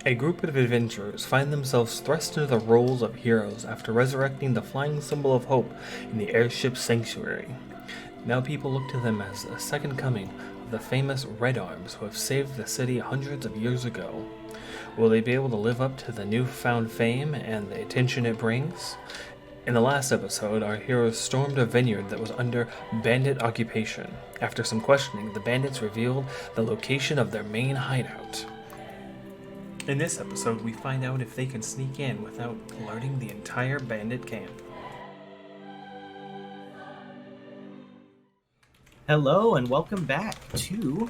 A group of adventurers find themselves thrust into the roles of heroes after resurrecting the flying symbol of hope in the airship sanctuary. Now people look to them as a second coming of the famous Red Arms who have saved the city hundreds of years ago. Will they be able to live up to the newfound fame and the attention it brings? In the last episode, our heroes stormed a vineyard that was under bandit occupation. After some questioning, the bandits revealed the location of their main hideout. In this episode, we find out if they can sneak in without alerting the entire bandit camp. Hello and welcome back to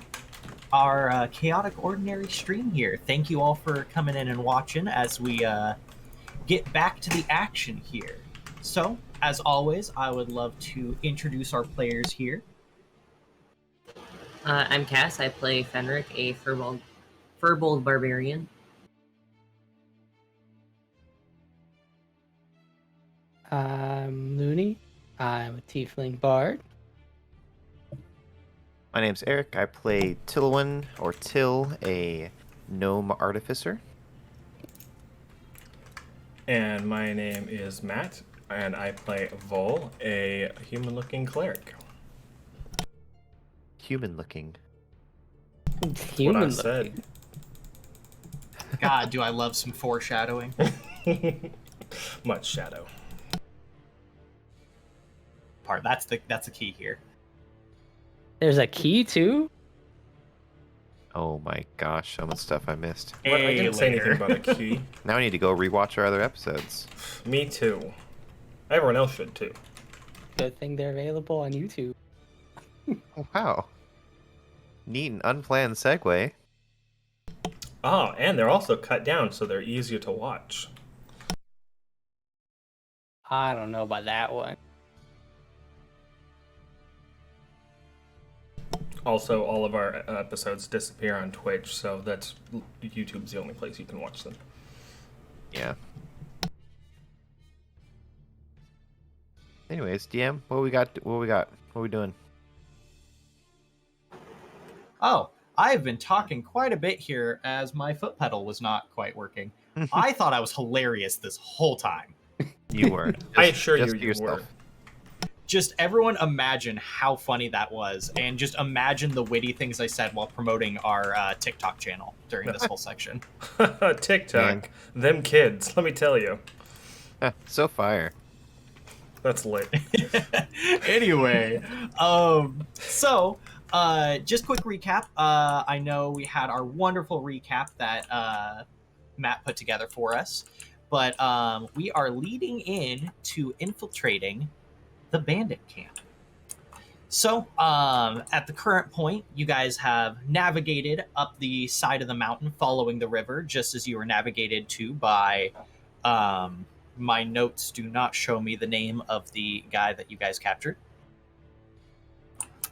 our Chaotic Ordinary stream here. Thank you all for coming in and watching as we get back to the action here. So, as always, I would love to introduce our players here. I'm Cass. I play Fenrick, a Firbolg barbarian. I'm Luny. I'm a tiefling bard. My name's Eric. I play Tylluan, or Till, a gnome artificer. And my name is Matt, and I play Vol, a human-looking cleric. Human-looking. Human What I looking. said. God, do I love some foreshadowing. Much shadow. That's the key here. There's a key too? Oh my gosh, so much stuff I missed. What? I didn't say anything about a key. Now I need to go rewatch our other episodes. Me too. Everyone else should too. Good thing they're available on YouTube. Oh, wow. Neat and unplanned segue. Oh, and they're also cut down so they're easier to watch. I don't know about that one. Also, all of our episodes disappear on Twitch, so YouTube's the only place you can watch them. Yeah. Anyways, DM, what we got? What are we doing? Oh, I've been talking quite a bit here as my foot pedal was not quite working. I thought I was hilarious this whole time. You were. I assure you, be you yourself. were. Just everyone imagine how funny that was, and just imagine the witty things I said while promoting our TikTok channel during this whole section. TikTok. Them kids, let me tell you. So fire. That's lit. Anyway, just quick recap. I know we had our wonderful recap that Matt put together for us, but we are leading in to infiltrating the bandit camp. So, at the current point, you guys have navigated up the side of the mountain following the river, just as you were navigated to by, my notes do not show me the name of the guy that you guys captured.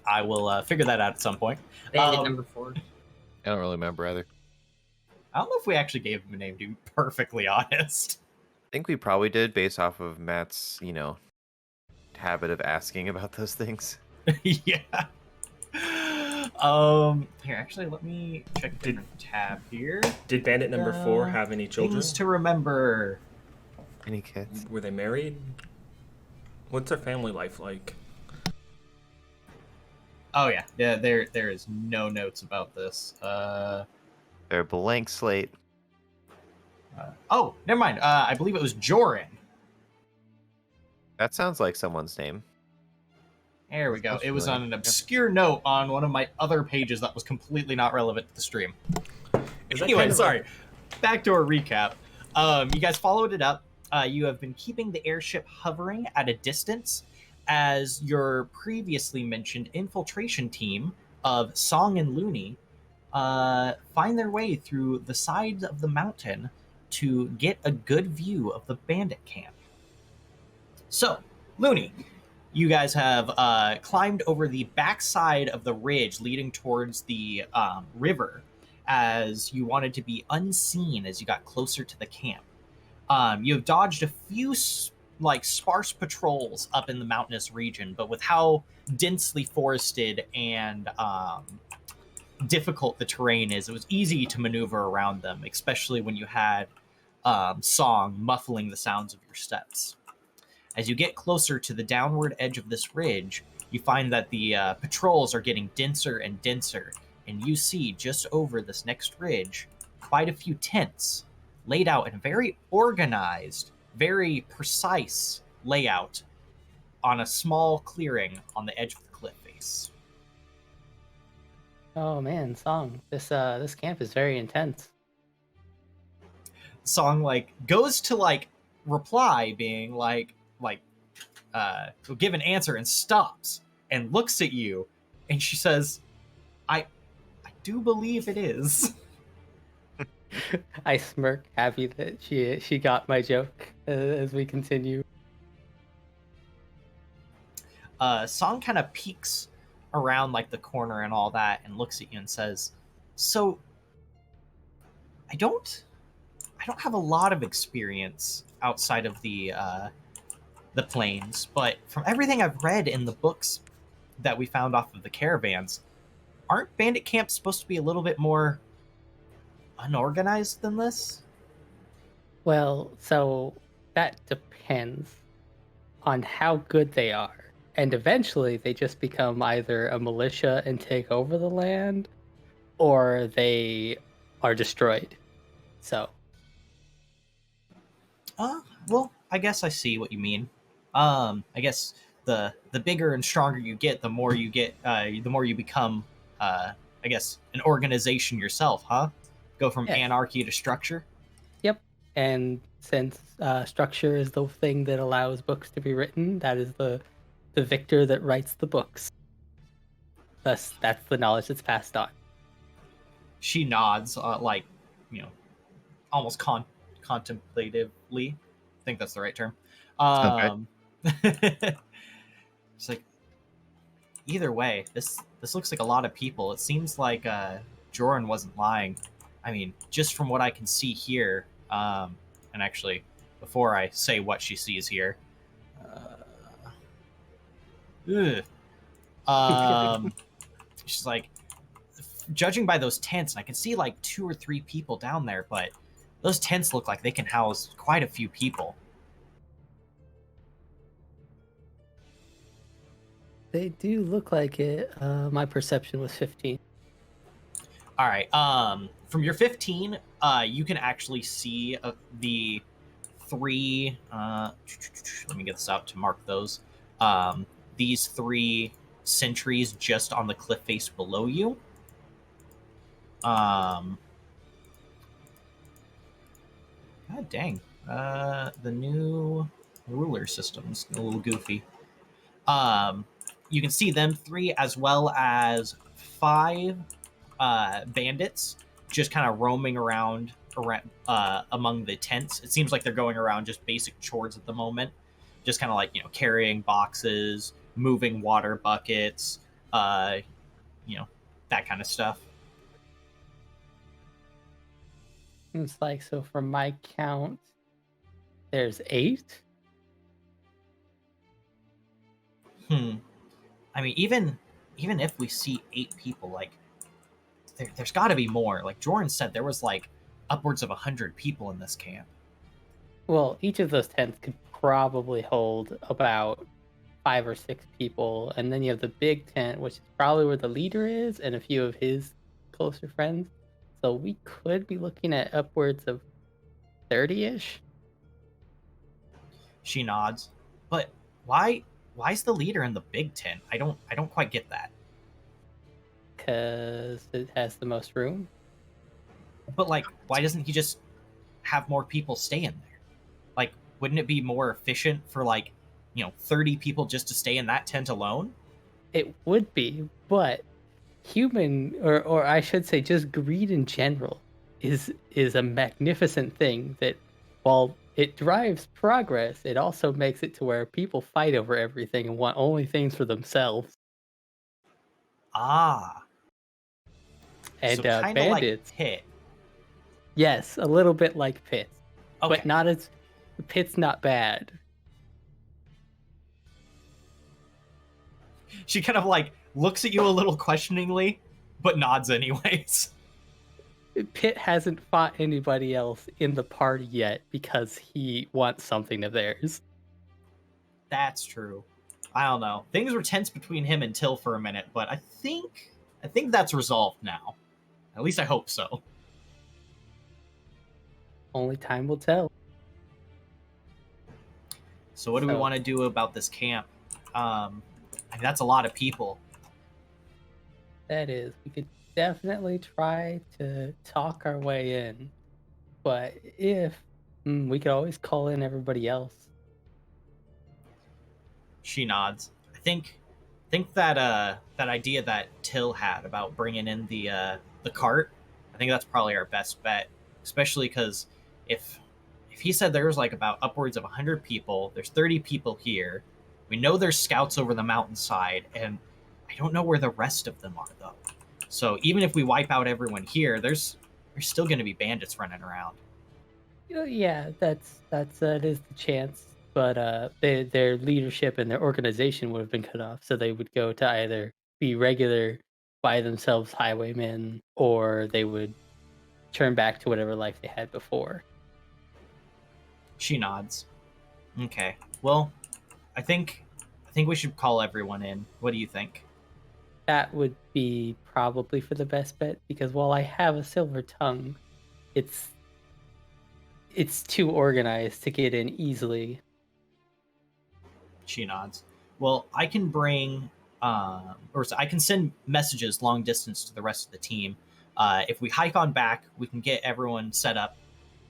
I will figure that out at some point. Bandit number 4. I don't really remember either. I don't know if we actually gave him a name, to be perfectly honest. I think we probably did based off of Matt's, habit of asking about those things. Yeah. Here, actually, let me check a different tab here. Did Bandit number 4 have any children? Things to remember. Any kids? Were they married? What's their family life like? Oh yeah, there is no notes about this. They're a blank slate. Oh, never mind. I believe it was Joran. That sounds like someone's name. There we go. That's It was familiar. on an obscure note on one of my other pages that was completely not relevant to the stream. Is that Anyway, kind of sorry. Back to our recap. You guys followed it up. You have been keeping the airship hovering at a distance as your previously mentioned infiltration team of Song and Luny find their way through the sides of the mountain to get a good view of the bandit camp. So, Luny, you guys have climbed over the backside of the ridge leading towards the river as you wanted to be unseen as you got closer to the camp. You have dodged a few sparse patrols up in the mountainous region, but with how densely forested and difficult the terrain is. It was easy to maneuver around them, especially when you had song muffling the sounds of your steps. As you get closer to the downward edge of this ridge, you find that the patrols are getting denser and denser, and you see just over this next ridge quite a few tents laid out in a very organized, very precise layout on a small clearing on the edge of the cliff face. Oh man, Song. This camp is very intense. Song goes to reply, being give an answer, and stops and looks at you, and she says, I do believe it is. I smirk, happy that she got my joke as we continue. Song kind of peeks around the corner and all that and looks at you and says, so I don't have a lot of experience outside of the plains, but from everything I've read in the books that we found off of the caravans, aren't bandit camps supposed to be a little bit more unorganized than this? Well, so that depends on how good they are. And eventually they just become either a militia and take over the land, or they are destroyed. So. Well, I guess I see what you mean. I guess the bigger and stronger you get, the more you become, I guess, an organization yourself, huh? Go from anarchy to structure? Yep. And since structure is the thing that allows books to be written, that is the victor that writes the books. Thus, that's the knowledge that's passed on. She nods, almost contemplatively. I think that's the right term. It's either way, this looks like a lot of people. It seems like Joran wasn't lying. I mean, just from what I can see here, and actually, before I say what she sees here, she's judging by those tents, and I can see 2 or 3 people down there, but those tents look like they can house quite a few people. They do look like it. My perception was 15. All right. From your 15, you can actually see the 3. Let me get this out to mark those. These 3 sentries just on the cliff face below you. God dang. The new ruler system's a little goofy. You can see them 3, as well as 5 bandits just kind of roaming around among the tents. It seems like they're going around just basic chores at the moment, just kind of carrying boxes, moving water buckets, that kind of stuff. It's so from my count, there's 8. I mean, even if we see 8 people, there's got to be more. Joran said, there was upwards of 100 people in this camp. Well, each of those tents could probably hold about 5 or 6 people, and then you have the big tent, which is probably where the leader is, and a few of his closer friends. So we could be looking at upwards of 30-ish. She nods. But why is the leader in the big tent? I don't quite get that. Because it has the most room. But why doesn't he just have more people stay in there? Wouldn't it be more efficient for 30 people just to stay in that tent alone? It would be, but human, or I should say just greed in general, is a magnificent thing that, while it drives progress, it also makes it to where people fight over everything and want only things for themselves. Ah. And so kind of bandits. Pit. Yes, a little bit like Pits. Okay. But not as... Pit's not bad. She kind of looks at you a little questioningly, but nods anyways. Pitt hasn't fought anybody else in the party yet because he wants something of theirs. That's true. I don't know. Things were tense between him and Till for a minute, but I think that's resolved now. At least I hope so. Only time will tell. So what do we So- want to do about this camp? I mean, that's a lot of people. That is, we could definitely try to talk our way in, but we could always call in everybody else. She nods. I think that that idea that Till had about bringing in the cart, I think that's probably our best bet, especially because if he said there was like about upwards of 100 people, there's 30 people here. We know there's scouts over the mountainside, and I don't know where the rest of them are though. So even if we wipe out everyone here, there's still going to be bandits running around. Yeah, that is the chance. But their leadership and their organization would have been cut off, so they would go to either be regular by themselves highwaymen, or they would turn back to whatever life they had before. She nods. Okay. Well, I think we should call everyone in. What do you think? That would be probably for the best bet, because while I have a silver tongue, it's too organized to get in easily. She nods. Well, I can bring, I can send messages long distance to the rest of the team. If we hike on back, we can get everyone set up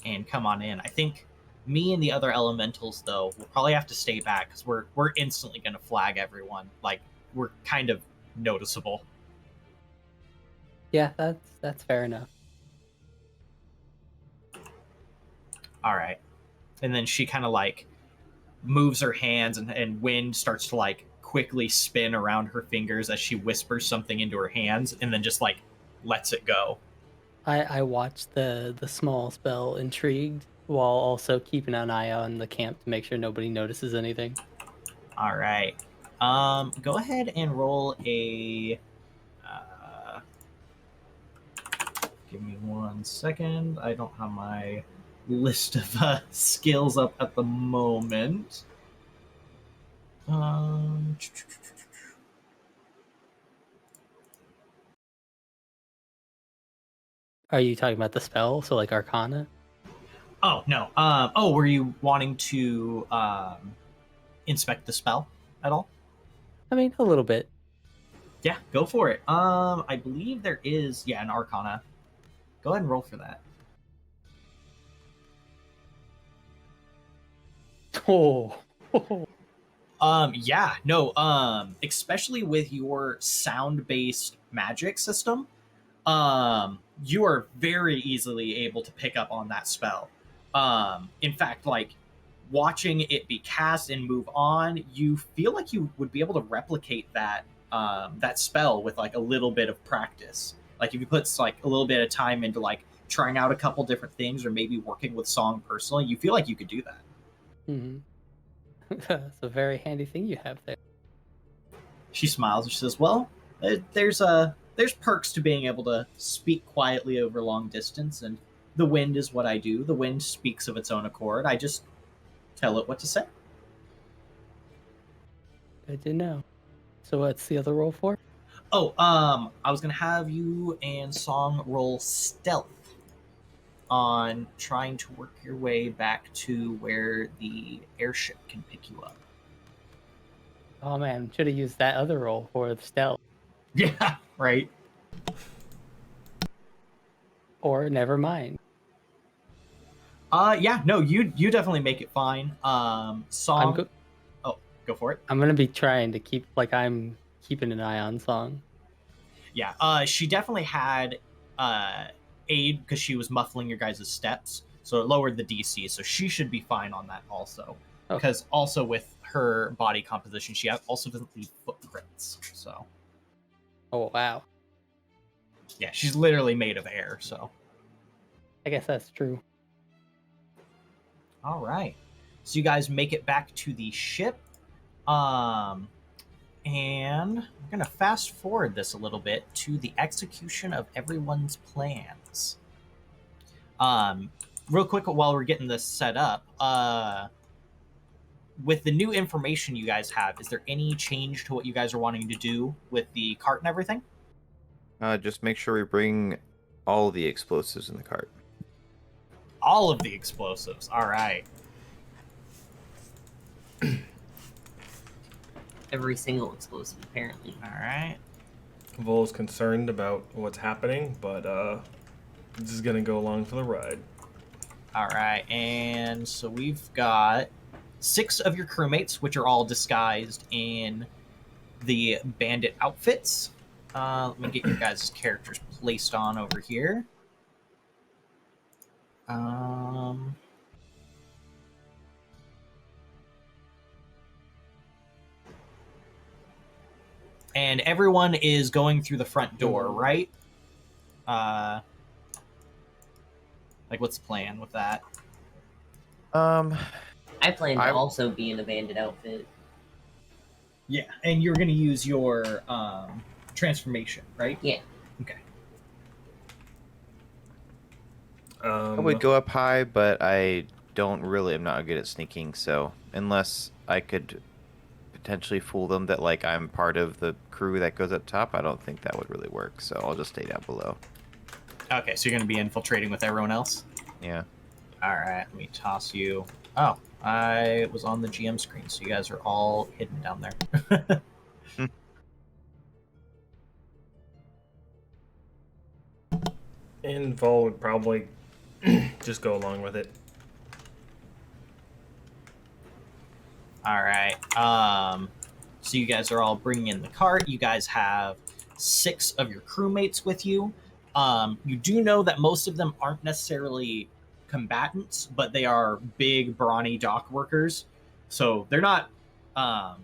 and come on in. I think me and the other elementals, though, will probably have to stay back because we're instantly going to flag everyone. Like, we're kind of noticeable. Yeah, that's fair enough. All right. And then she kind of like moves her hands, and wind starts to like quickly spin around her fingers as she whispers something into her hands and then just like lets it go. I watched the small spell intrigued, while also keeping an eye on the camp to make sure nobody notices anything. All right. Go ahead and roll a. Give me 1 second. I don't have my list of skills up at the moment. Are you talking about the spell? So like Arcana? Oh no. Were you wanting to inspect the spell at all? I mean, a little bit. Yeah, go for it. I believe there is an Arcana. Go ahead and roll for that. Oh. Especially with your sound-based magic system, you are very easily able to pick up on that spell. In fact, like watching it be cast and move on, you feel like you would be able to replicate that spell with like a little bit of practice. Like if you put like a little bit of time into like trying out a couple different things, or maybe working with song personally, you feel like you could do that. Mm-hmm. That's a very handy thing you have there. She smiles and she says, "Well, there's perks to being able to speak quietly over long distance, and the wind is what I do. The wind speaks of its own accord. I just tell it what to say." Good to know. So what's the other roll for? Oh, I was gonna have you and Song roll stealth on trying to work your way back to where the airship can pick you up. Oh man, should have used that other roll for the stealth. Yeah, right. Or never mind. You definitely make it fine. Song. Go for it. I'm gonna be trying to keep I'm keeping an eye on Song. Yeah, she definitely had aid because she was muffling your guys' steps, so it lowered the DC. So she should be fine on that also. Okay. Because also with her body composition, she also doesn't leave footprints. So. Oh wow. Yeah, she's literally made of air. So. I guess that's true. All right. So you guys make it back to the ship. And we're going to fast forward this a little bit to the execution of everyone's plans. Real quick, while we're getting this set up, with the new information you guys have, is there any change to what you guys are wanting to do with the cart and everything? Just make sure we bring all the explosives in the cart. All of the explosives. All right. Every single explosive, apparently. All right. Vol's concerned about what's happening, but this is gonna go along for the ride. All right. And so we've got 6 of your crewmates, which are all disguised in the bandit outfits. Let me get your guys' characters placed on over here. And everyone is going through the front door, right? Like, what's the plan with that? I plan to also be in a bandit outfit. Yeah, and you're going to use your transformation, right? Yeah. Okay. I would go up high, but I'm not good at sneaking, so unless I could potentially fool them that like I'm part of the crew that goes up top, I don't think that would really work, so I'll just stay down below. Okay, so you're going to be infiltrating with everyone else? Yeah. All right, let me toss you. Oh, I was on the GM screen, so you guys are all hidden down there. And Vol would probably just go along with it. All right. So you guys are all bringing in the cart. You guys have 6 of your crewmates with you. You do know that most of them aren't necessarily combatants, but they are big, brawny dock workers. So they're not, I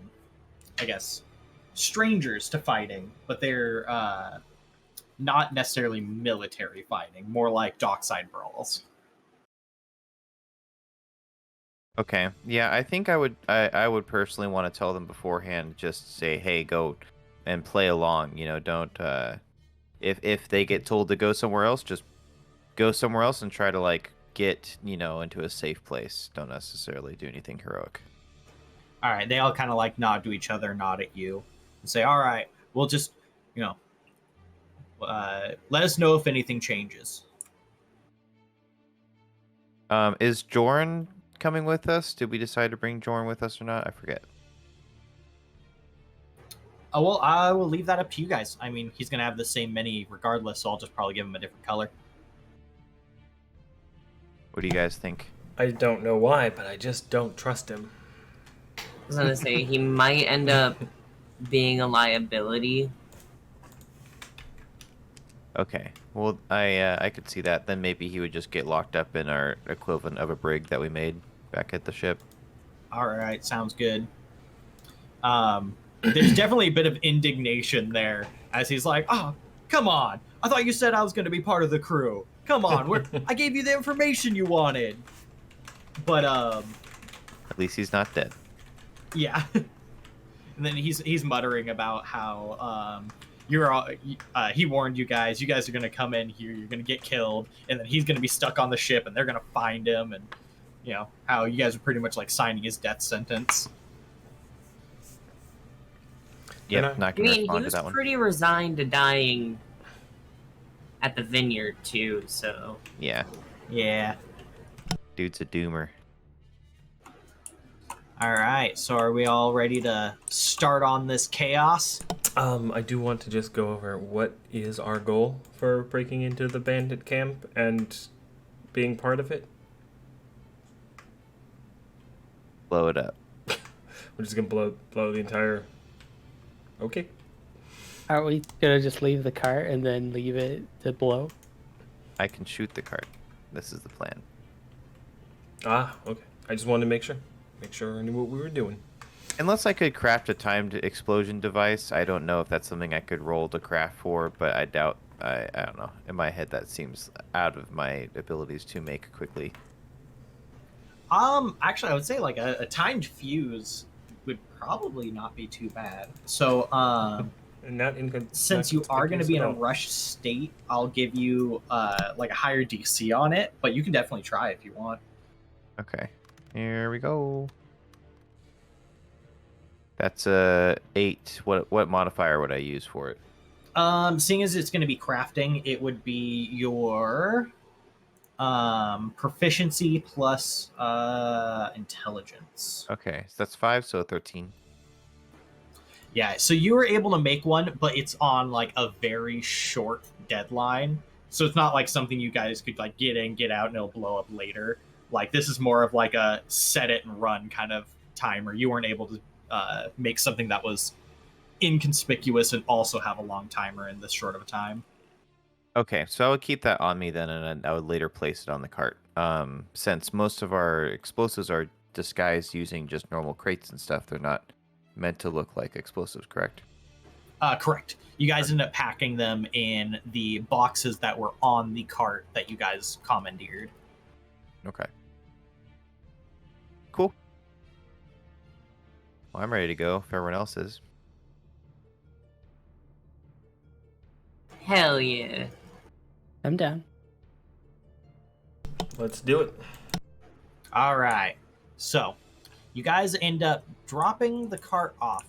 guess, strangers to fighting, but they're not necessarily military fighting, more like dockside brawls. Okay. Yeah, I think I would personally want to tell them beforehand, just say, hey, go and play along, don't if they get told to go somewhere else, just go somewhere else and try to like get, into a safe place. Don't necessarily do anything heroic. All right, they all kind of like nod to each other, nod at you, and say, all right, we'll just, let us know if anything changes. Is Jorn coming with us? Did we decide to bring Jorn with us or not? I forget. Oh, well, I will leave that up to you guys. I mean, he's going to have the same mini regardless, so I'll just probably give him a different color. What do you guys think? I don't know why, but I just don't trust him. I was gonna say, he might end up being a liability. Okay. Well, I could see that. Then maybe he would just get locked up in our equivalent of a brig that we made back at the ship. All right, sounds good. There's definitely a bit of indignation there as he's like, oh, come on. I thought you said I was going to be part of the crew. Come on. I gave you the information you wanted. But, At least he's not dead. Yeah. And then he's muttering about how he warned you guys are going to come in here, you're going to get killed, and then he's going to be stuck on the ship and they're going to find him, and how you guys are pretty much like signing his death sentence. Yep, not going to respond he to that was one. pretty resigned to dying at the vineyard too, so Yeah. Yeah. Dude's a doomer. All right, so are we all ready to start on this chaos? I do want to just go over what is our goal for breaking into the bandit camp and being part of it. Blow it up. We're just gonna blow the entire. Okay. Are we gonna just leave the cart and then leave it to blow? I can shoot the cart. This is the plan. Ah, okay. I just wanted to make sure I knew what we were doing. Unless I could craft a timed explosion device, I don't know if that's something I could roll to craft for, but I doubt. I don't know. In my head, that seems out of my abilities to make quickly. Actually, I would say like a timed fuse would probably not be too bad. So, Not since you are going to be in a conspicuous rushed state, I'll give you like a higher DC on it, but you can definitely try if you want. Okay. Here we go. That's a 8. What modifier would I use for it? Seeing as it's going to be crafting, it would be your proficiency plus intelligence. Okay, so that's 5, so 13. Yeah, so you were able to make one, but it's on like a very short deadline. So it's not like something you guys could like get in, get out, and it'll blow up later. Like this is more of like a set it and run kind of timer. You weren't able to make something that was inconspicuous and also have a long timer in this short of a time. Okay, so I would keep that on me then, and I would later place it on the cart. Since most of our explosives are disguised using just normal crates and stuff, they're not meant to look like explosives, correct? Correct. You guys end up packing them in the boxes that were on the cart that you guys commandeered. Okay. Cool. Well, I'm ready to go if everyone else is. Hell yeah. I'm down. Let's do it. All right. So, you guys end up dropping the cart off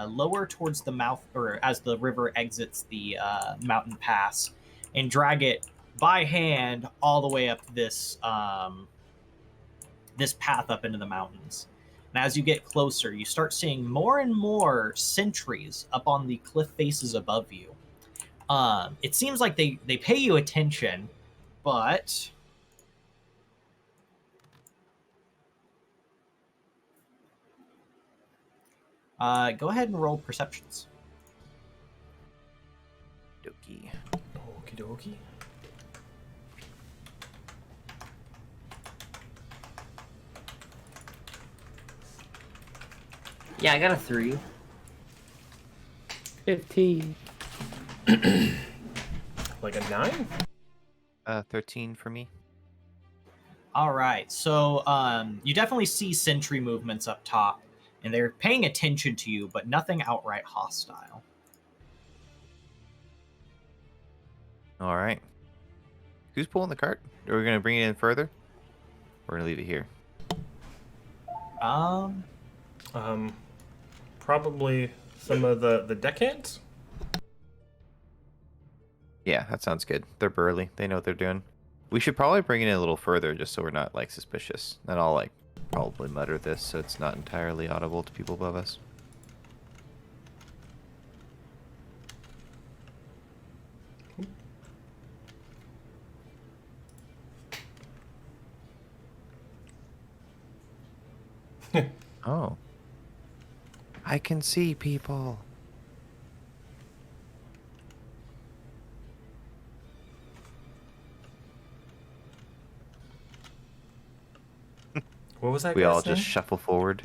lower towards the mouth, or as the river exits the mountain pass, and drag it by hand all the way up this this path up into the mountains. And as you get closer, you start seeing more and more sentries up on the cliff faces above you. It seems like they pay you attention, but go ahead and roll perceptions. Dokie. Okie dokie. Yeah, I got a 3. 15. Like a 9? 13 for me. All right, so you definitely see sentry movements up top, and they're paying attention to you, but nothing outright hostile. All right. Who's pulling the cart? Are we going to bring it in further? We're going to leave it here. Probably some of the deckhands? Yeah, that sounds good. They're burly. They know what they're doing. We should probably bring it in a little further just so we're not, like, suspicious. Then I'll, like, probably mutter this so it's not entirely audible to people above us. Oh. I can see people. What was that? We guy's all just name? shuffle forward.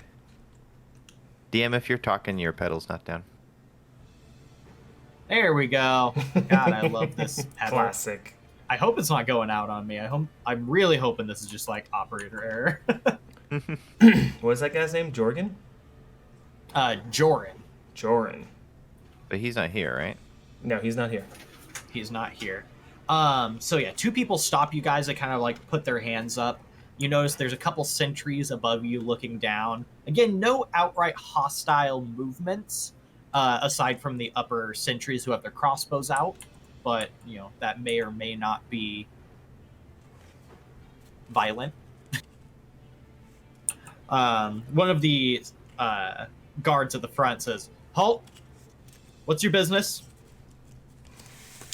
DM, if you're talking, your pedal's not down. There we go. God, I love this pedal. Classic. I hope it's not going out on me. I'm really hoping this is just like operator error. What was that guy's name? Jorgen? Joran. Joran. But he's not here, right? No, he's not here. He's not here. So yeah, two people stop you guys that kind of like put their hands up. You notice there's a couple sentries above you looking down. Again, no outright hostile movements, aside from the upper sentries who have their crossbows out. But, you know, that may or may not be violent. One of the guards at the front says, "Halt! What's your business?"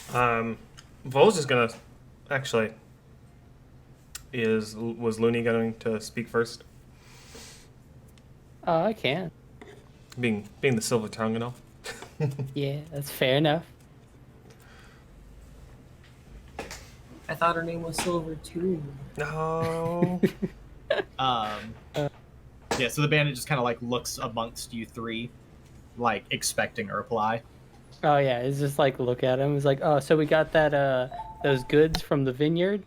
Vol's just gonna actually was Luny going to speak first? Oh, I can. Being the silver tongue and all. Yeah, that's fair enough. I thought her name was Silver too. No. Yeah, so the bandit just kind of like looks amongst you three, like expecting a reply. Oh yeah, it's just like look at him. It's like, oh, so we got that those goods from the vineyard.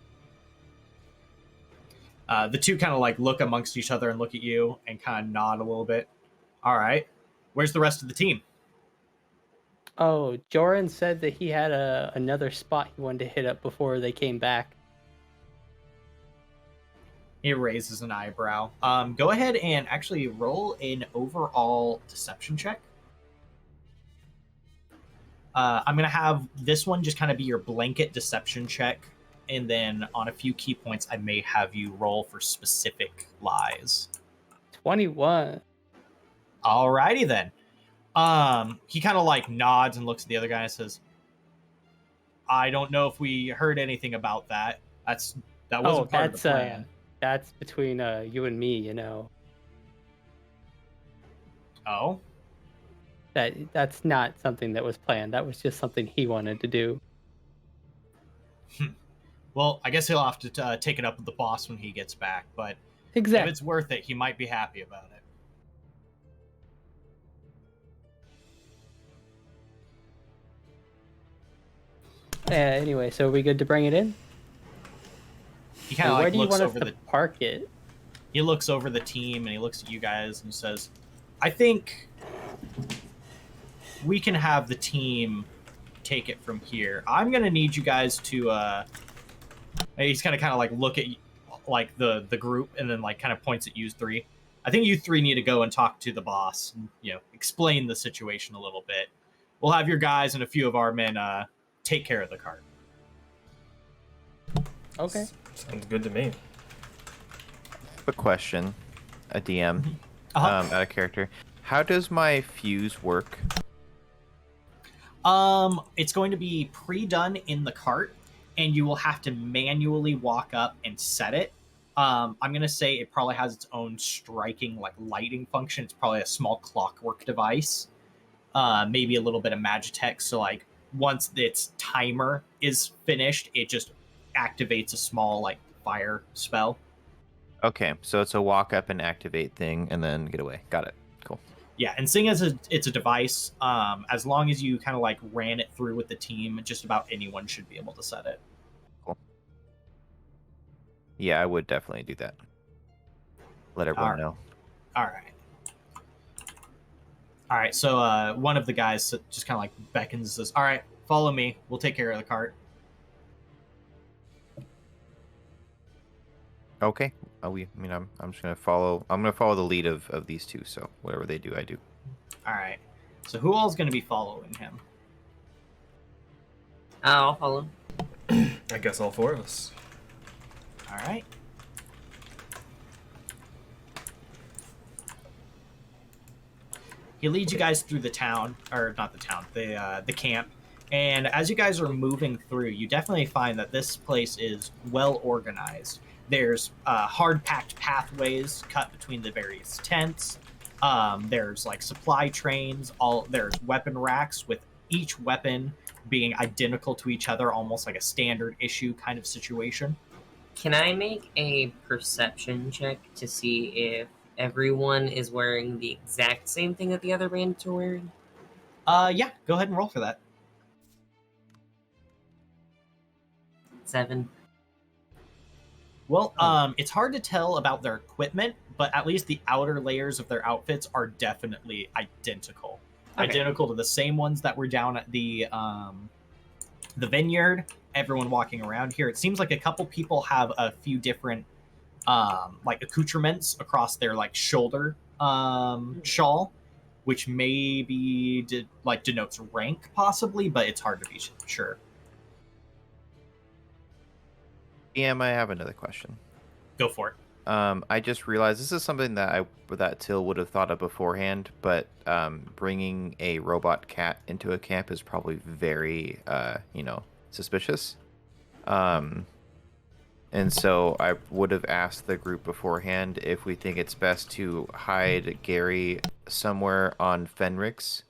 The two kind of like look amongst each other and look at you and kind of nod a little bit. All right. Where's the rest of the team? Oh, Joran said that he had another spot he wanted to hit up before they came back. He raises an eyebrow. Go ahead and actually roll an overall deception check. I'm going to have this one just kind of be your blanket deception check. And then on a few key points, I may have you roll for specific lies. 21. Alrighty then. He kind of like nods and looks at the other guy and says, I don't know if we heard anything about that. That wasn't part of the plan. That's between you and me, you know. Oh? That's not something that was planned. That was just something he wanted to do. Well, I guess he'll have to take it up with the boss when he gets back, but Exactly. if it's worth it, he might be happy about it. Anyway, so are we good to bring it in? He kind of Where like do you looks want us over to the park it? he looks over the team and he looks at you guys and says, I think we can have the team take it from here. I'm gonna need you guys to he's kind of like look at like the group and then like kind of points at you three. I think you three need to go and talk to the boss and, you know, explain the situation a little bit. We'll have your guys and a few of our men take care of the cart. Okay. Sounds good to me. A question, a DM, Uh-huh. out of character. How does my fuse work? It's going to be pre-done in the cart, and you will have to manually walk up and set it. I'm gonna say it probably has its own striking like lighting function. It's probably a small clockwork device, maybe a little bit of Magitech. So like once its timer is finished, it just activates a small like fire spell. Okay, so it's a walk up and activate thing, and then get away. Got it. Cool. Yeah, and seeing as it's a device, as long as you kind of like ran it through with the team, just about anyone should be able to set it. Yeah, I would definitely do that. Let everyone know. All right. So one of the guys just kind of like beckons and says, "All right, follow me. We'll take care of the cart." Okay. I'm just gonna follow. I'm gonna follow the lead of these two. So whatever they do, I do. All right. So who all's going to be following him? I'll follow. I guess all four of us. All right. He leads you guys through the town, or not the town, the camp. And as you guys are moving through, you definitely find that this place is well organized. There's hard-packed pathways cut between the various tents. There's like supply trains. There's weapon racks with each weapon being identical to each other, almost like a standard issue kind of situation. Can I make a perception check to see if everyone is wearing the exact same thing that the other bandits are wearing? Yeah, go ahead and roll for that. 7. Well, it's hard to tell about their equipment, but at least the outer layers of their outfits are definitely identical. Okay. Identical to the same ones that were down at the vineyard. Everyone walking around here. It seems like a couple people have a few different like accoutrements across their like shoulder shawl, which maybe denotes rank possibly, but it's hard to be sure. I have another question. Go for it. I just realized this is something that Till would have thought of beforehand, but bringing a robot cat into a camp is probably very, suspicious. And so I would have asked the group beforehand if we think it's best to hide Gary somewhere on Fenrick's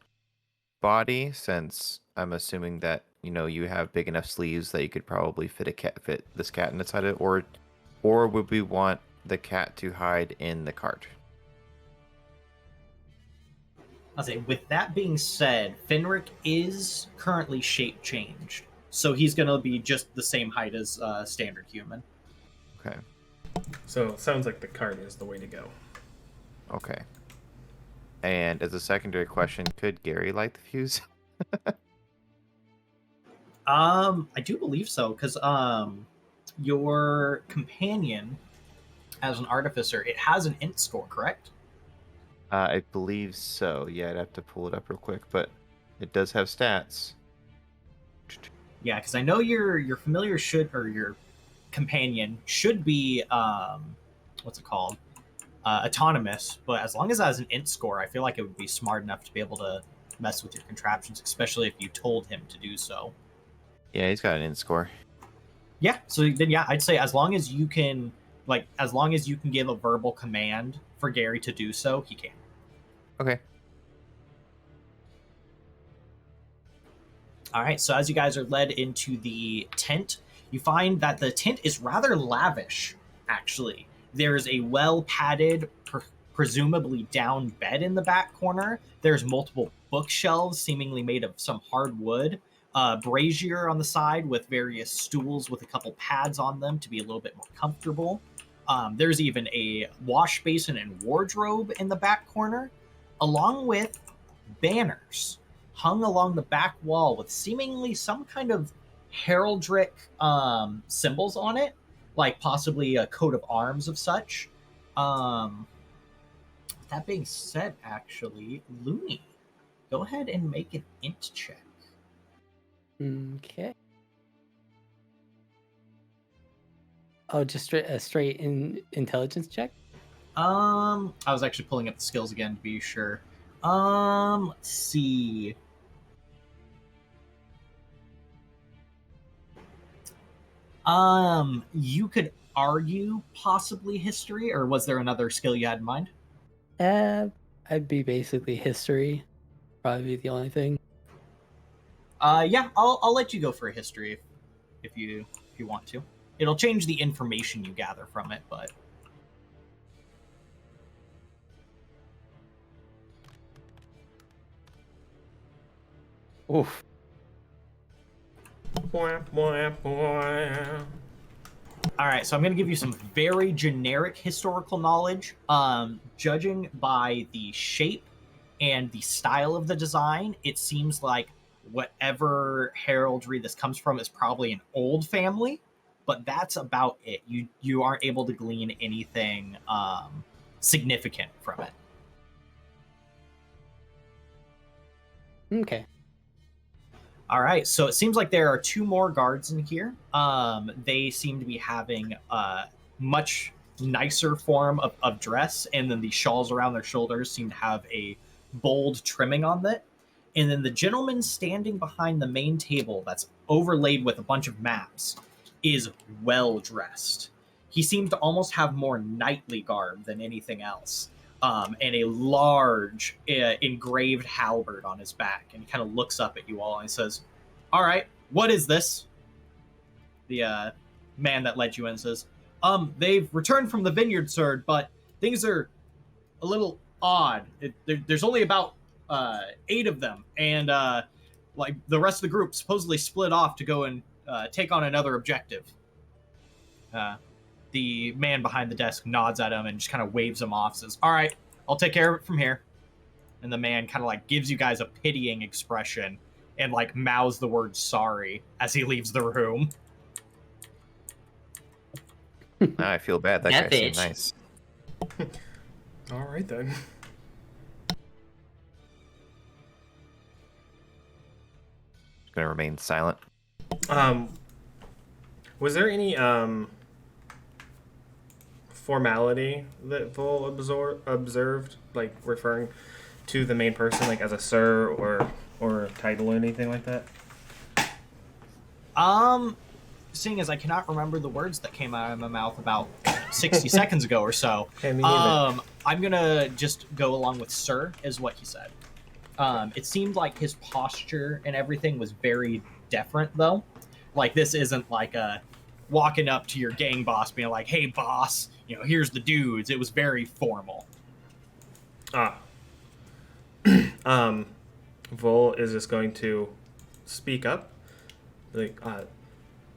body, since I'm assuming that you have big enough sleeves that you could probably fit this cat inside it, or would we want the cat to hide in the cart? I'll say, with that being said, Fenrick is currently shape changed, so he's gonna be just the same height as standard human. Okay. So it sounds like the cart is the way to go. Okay. And as a secondary question, could Gary light the fuse? I do believe so, because your companion, as an artificer, it has an int score, correct? I believe so. Yeah, I'd have to pull it up real quick, but it does have stats. Yeah, because I know your familiar should, or your companion should be what's it called? Autonomous, but as long as it has an int score, I feel like it would be smart enough to be able to mess with your contraptions, especially if you told him to do so. Yeah, he's got an int score. Yeah, so then yeah, I'd say as long as you can give a verbal command for Gary to do so, he can. Okay. All right, so as you guys are led into the tent, you find that the tent is rather lavish, actually. There's a well-padded, presumably down bed in the back corner. There's multiple bookshelves, seemingly made of some hard wood. Brazier on the side with various stools with a couple pads on them to be a little bit more comfortable. There's even a wash basin and wardrobe in the back corner, along with banners hung along the back wall with seemingly some kind of heraldic symbols on it, like possibly a coat of arms of such. That being said, actually, Luny, go ahead and make an int check. Okay. Oh, just a straight intelligence check? I was actually pulling up the skills again to be sure. Let's see. You could argue possibly history, or was there another skill you had in mind? I'd be basically history. Probably be the only thing. Yeah, I'll let you go for a history if you want to. It'll change the information you gather from it, but Oof. all right, so I'm going to give you some very generic historical knowledge. Judging by the shape and the style of the design, it seems like whatever heraldry this comes from is probably an old family, but that's about it. You aren't able to glean anything significant from it. Okay. All right, so it seems like there are two more guards in here. They seem to be having a much nicer form of dress, and then the shawls around their shoulders seem to have a bold trimming on it. And then the gentleman standing behind the main table that's overlaid with a bunch of maps is well dressed. He seemed to almost have more knightly garb than anything else. And a large engraved halberd on his back. And he kind of looks up at you all and says, "All right, what is this?" The man that led you in says, "They've returned from the vineyard, sir, but things are a little odd. There's only about 8 of them, and like the rest of the group supposedly split off to go and take on another objective." The man behind the desk nods at him and just kind of waves him off, says, "All right, I'll take care of it from here." And the man kind of like gives you guys a pitying expression and like mouths the word sorry as he leaves the room. Now I feel bad. That That guy seemed bitch. nice. All right then. Gonna remain silent. Was there any formality that Vol observed, like referring to the main person, like as a sir or title or anything like that? Seeing as I cannot remember the words that came out of my mouth about 60 seconds ago or so, Hey, me neither. I'm gonna just go along with sir, is what he said. It seemed like his posture and everything was very different, though. Like, this isn't like a walking up to your gang boss being like, "Hey, boss, here's the dudes." It was very formal. Vol is just going to speak up. Like,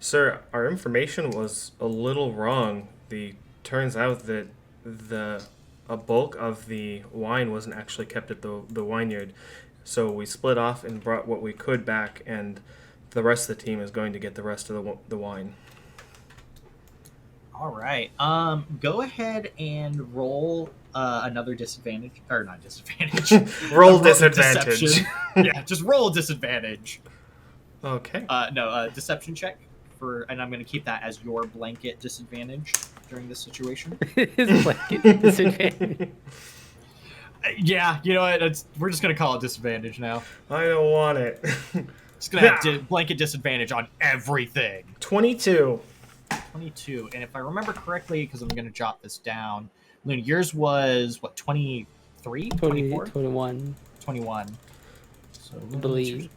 sir, our information was a little wrong. Turns out that the a bulk of the wine wasn't actually kept at the vineyard. So we split off and brought what we could back, and the rest of the team is going to get the rest of the wine. All right. Go ahead and roll another disadvantage, or not disadvantage. Roll disadvantage. Deception. Yeah, just roll disadvantage. Okay. Deception check and I'm going to keep that as your blanket disadvantage during this situation. His blanket disadvantage. Yeah, you know what? We're just going to call it disadvantage now. I don't want it. Just going to have blanket disadvantage on everything. 22. 22. And if I remember correctly, because I'm going to jot this down, Luny, yours was, what, 23? 24? 21. 21. So, I believe.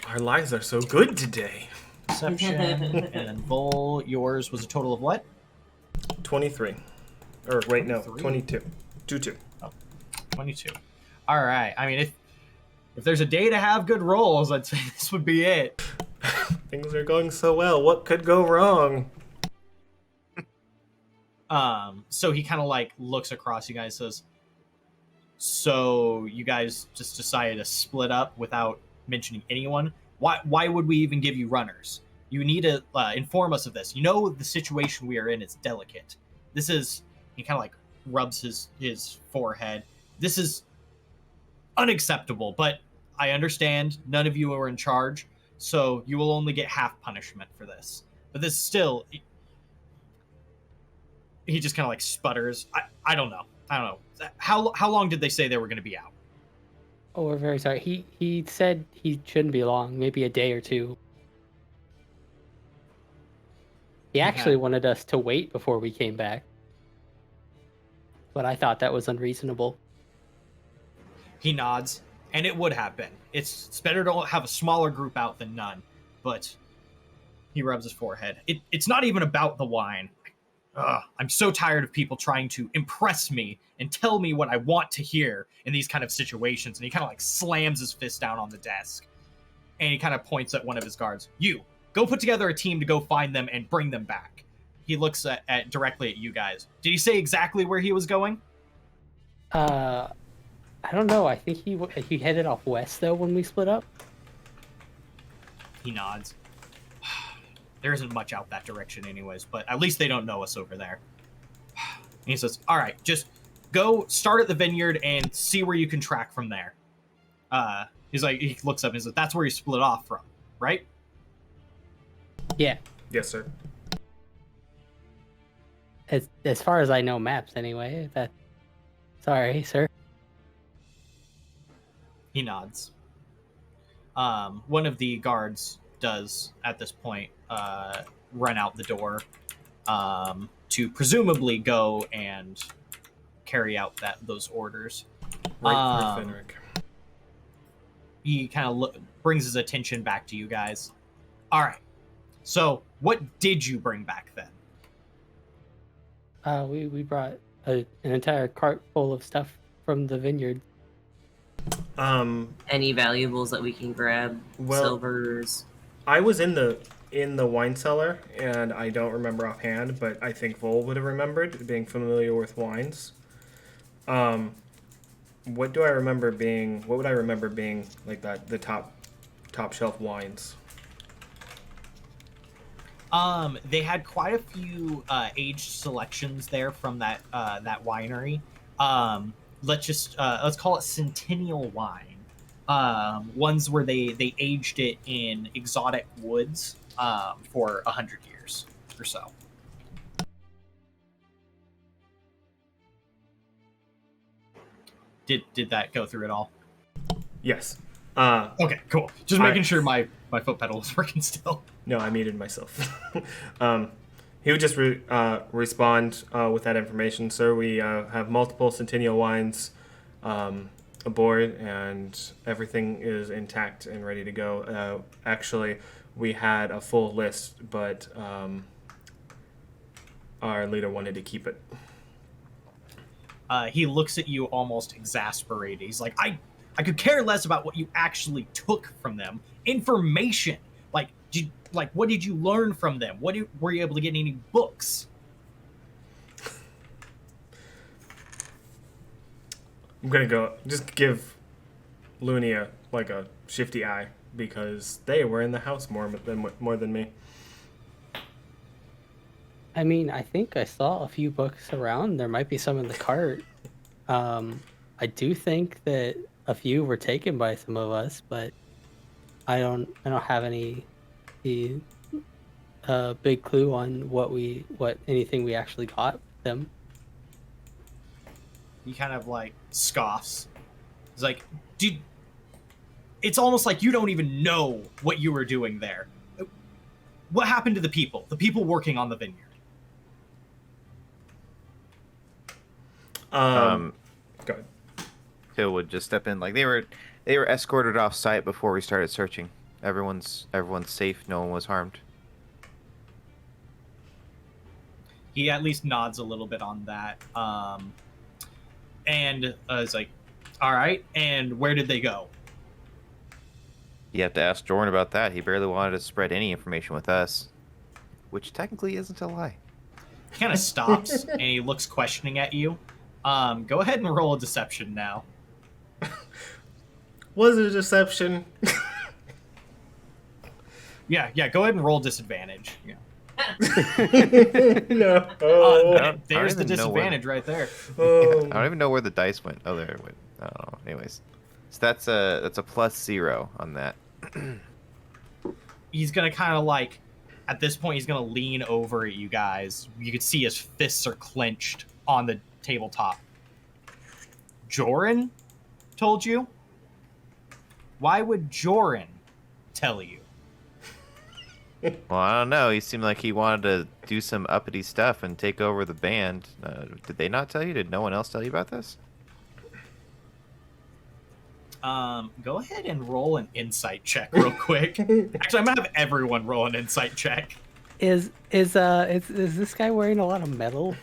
Our lives are so good today. Deception. And then Vol, yours was a total of what? 23. Or wait, 23? no, 22. 22. 22. All right. I mean, if there's a day to have good rolls, I'd say this would be it. Things are going so well. What could go wrong? So he kind of like looks across you guys, says, so you guys just decided to split up without mentioning anyone? Why would we even give you runners? You need to inform us of this. You know the situation we are in is delicate. This is, he kind of like rubs his forehead. This is unacceptable, but I understand none of you are in charge, so you will only get half punishment for this. But this still, he just kind of like sputters. I don't know. How long did they say they were going to be out? Oh, we're very sorry. He said he shouldn't be long, maybe a day or two. He actually wanted us to wait before we came back. But I thought that was unreasonable. He nods, and it would have been. It's better to have a smaller group out than none. But he rubs his forehead. It's not even about the wine. I'm so tired of people trying to impress me and tell me what I want to hear in these kind of situations. And he kind of like slams his fist down on the desk. And he kind of points at one of his guards. You, go put together a team to go find them and bring them back. He looks at directly at you guys. Did he say exactly where he was going? I don't know. I think he headed off west, though, when we split up. He nods. There isn't much out that direction anyways, but at least they don't know us over there. And he says, all right, just go start at the vineyard and see where you can track from there. He's like, he looks up and says, that's where you split off from, right? Yeah. Yes, sir. As far as I know maps, anyway. Sorry, sir. He nods. One of the guards does, at this point, run out the door to presumably go and carry out those orders. Right for Fenrick. He kind of brings his attention back to you guys. All right. So, what did you bring back then? We brought an entire cart full of stuff from the vineyard. Any valuables that we can grab? Well, Silvers. I was in the wine cellar, and I don't remember offhand, but I think Vol would have remembered, being familiar with wines. What would I remember being like the top shelf wines? They had quite a few aged selections there from that winery. Let's call it Centennial wine. Ones where they aged it in exotic woods for 100 years or so. Did that go through at all? Yes. Okay, cool. Just making sure my foot pedal was working still. No, I muted myself. He would just respond with that information. Sir, we have multiple Centennial wines aboard, and everything is intact and ready to go. Actually, we had a full list, but our leader wanted to keep it. He looks at you almost exasperated. He's like, I could care less about what you actually took from them. Information. What did you learn from them? Were you able to get any books? I'm gonna go just give Luny a shifty eye because they were in the house more than me. I mean, I think I saw a few books around. There might be some in the cart. I do think that a few were taken by some of us, but I don't have any big clue on what anything we actually got them. He kind of like scoffs. He's like, dude, it's almost like you don't even know what you were doing there. What happened to the people working on the vineyard? Go ahead. Phil would just step in. Like they were escorted off site before we started searching. Everyone's safe. No one was harmed. He at least nods a little bit on that. And is like, all right, and where did they go? You have to ask Jordan about that. He barely wanted to spread any information with us, which technically isn't a lie. He kind of stops and he looks questioning at you. Go ahead and roll a deception now. Was it a deception? Yeah, go ahead and roll disadvantage. Yeah. No. There's the disadvantage right there. I don't even know where the dice went. Oh, there it went. I don't know. Anyways, so that's a +0 on that. He's gonna kind of like, at this point, he's gonna lean over at you guys. You can see his fists are clenched on the tabletop. Joran told you? Why would Joran tell you? Well, I don't know. He seemed like he wanted to do some uppity stuff and take over the band. Did they not tell you? Did no one else tell you about this? Go ahead and roll an insight check real quick. Actually, I'm gonna have everyone roll an insight check. Is this guy wearing a lot of metal?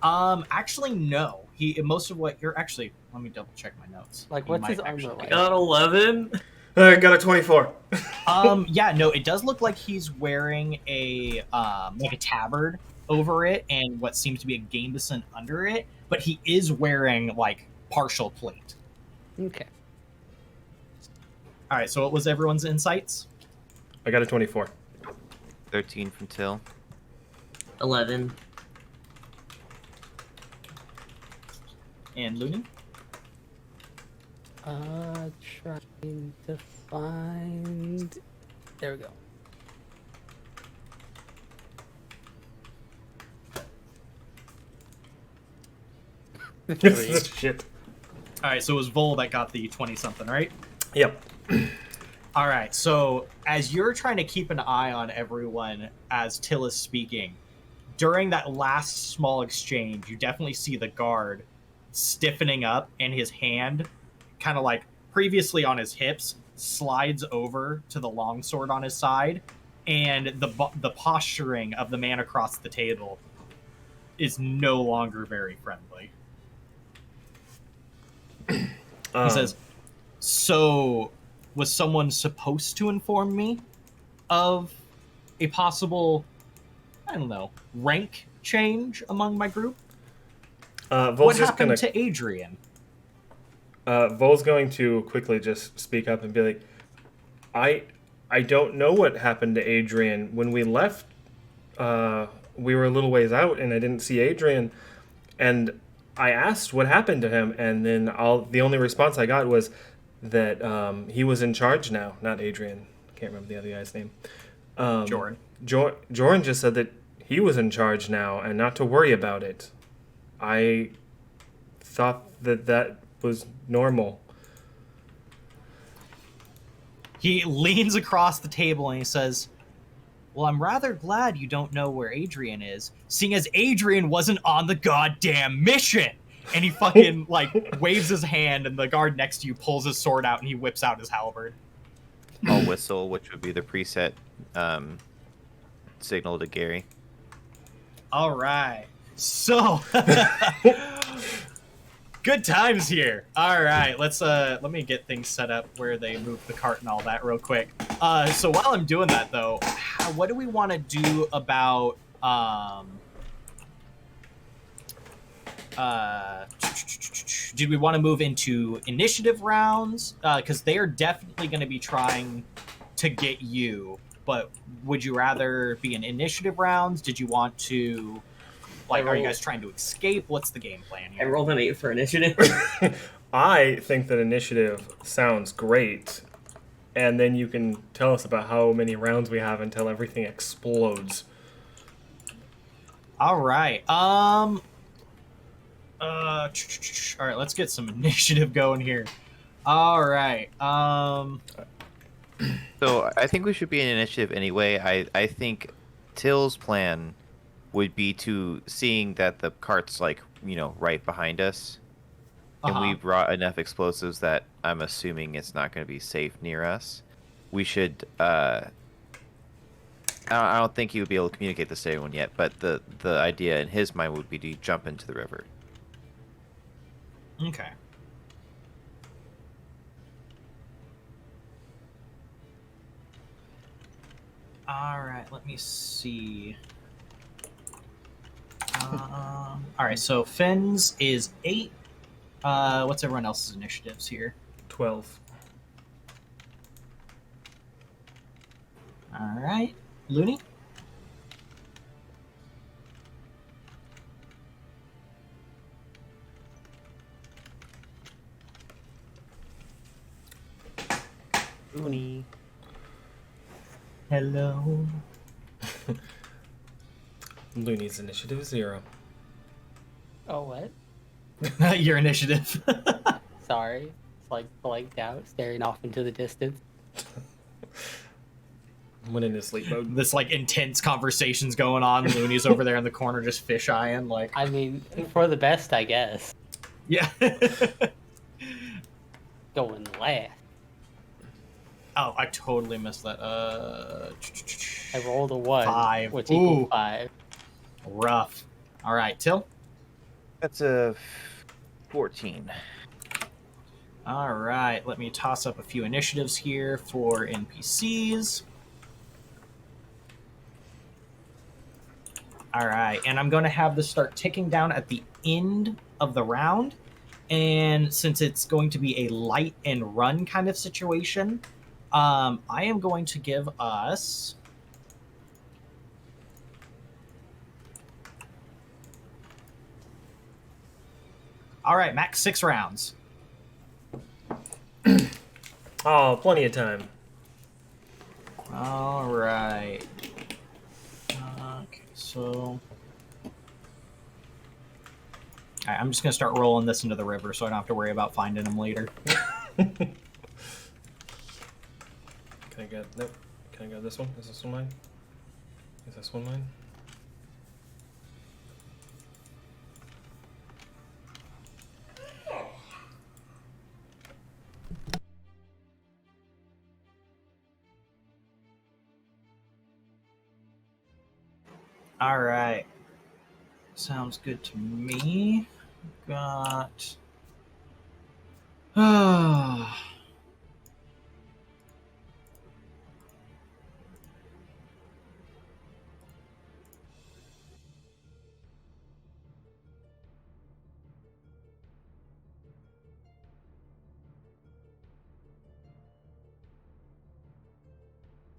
Actually, no. Most of what you're actually. Let me double check my notes. Like, what's his armor like? Got 11. I got a 24. Yeah, no, it does look like he's wearing a tabard over it and what seems to be a gambeson under it, but he is wearing like partial plate. Okay. All right, so what was everyone's insights? I got a 24. 13 from Till. 11. And Luny? Trying to find. There we go. Shit. All right, so it was Vol that got the 20-something, right? Yep. All right, so as you're trying to keep an eye on everyone as Till is speaking, during that last small exchange, you definitely see the guard stiffening up and his hand kind of like previously on his hips slides over to the longsword on his side, and the posturing of the man across the table is no longer very friendly. He says, so was someone supposed to inform me of a possible, I don't know, rank change among my group? What happened to Adrian? Vol's going to quickly just speak up and be like, I don't know what happened to Adrian. When we left, we were a little ways out, and I didn't see Adrian. And I asked what happened to him, and then the only response I got was that he was in charge now. Not Adrian. Can't remember the other guy's name. Joran. Joran just said that he was in charge now, and not to worry about it. I thought that was normal. He leans across the table and he says, well, I'm rather glad you don't know where Adrian is, seeing as Adrian wasn't on the goddamn mission. And he fucking, like, waves his hand, and the guard next to you pulls his sword out, and he whips out his halberd. I'll whistle, which would be the preset signal to Gary. All right. So, good times here. All right, let me get things set up where they move the cart and all that real quick. So while I'm doing that, though, what do we want to do about did we want to move into initiative rounds? Because they are definitely going to be trying to get you. But would you rather be in initiative rounds? Did you want to, like, are you guys trying to escape? What's the game plan I here? rolled an 8 for initiative. I think that initiative sounds great, and then you can tell us about how many rounds we have until everything explodes. All right. All right, let's get some initiative going here. All right. So I think we should be in initiative anyway. I think Till's plan would be to seeing that the cart's like, right behind us. And we brought enough explosives that I'm assuming it's not going to be safe near us. We should. I don't think he would be able to communicate this to anyone yet, but the idea in his mind would be to jump into the river. Okay. All right, let me see. All right, so Finn's is 8. What's everyone else's initiatives here? 12. All right, Luny? Loony. Hello. Looney's initiative is 0. Oh, what? Your initiative. Sorry. It's like blanked out, staring off into the distance. Went into sleep mode. This like intense conversation's going on. Looney's over there in the corner just fish-eyeing. Like, I mean, for the best, I guess. yeah. Going last. Oh, I totally missed that. I rolled a 1, 5. which Ooh. equals 5. Rough. All right, Till. That's a 14. All right, let me toss up a few initiatives here for NPCs. All right, and I'm going to have this start ticking down at the end of the round. And since it's going to be a light and run kind of situation, I am going to give us... All right, max 6 rounds. Oh, plenty of time. All right. Okay, so... All right, I'm just going to start rolling this into the river so I don't have to worry about finding them later. Can I get... Nope. Can I get this one? Is this one mine? Is this one mine? All right. Sounds good to me. Got... So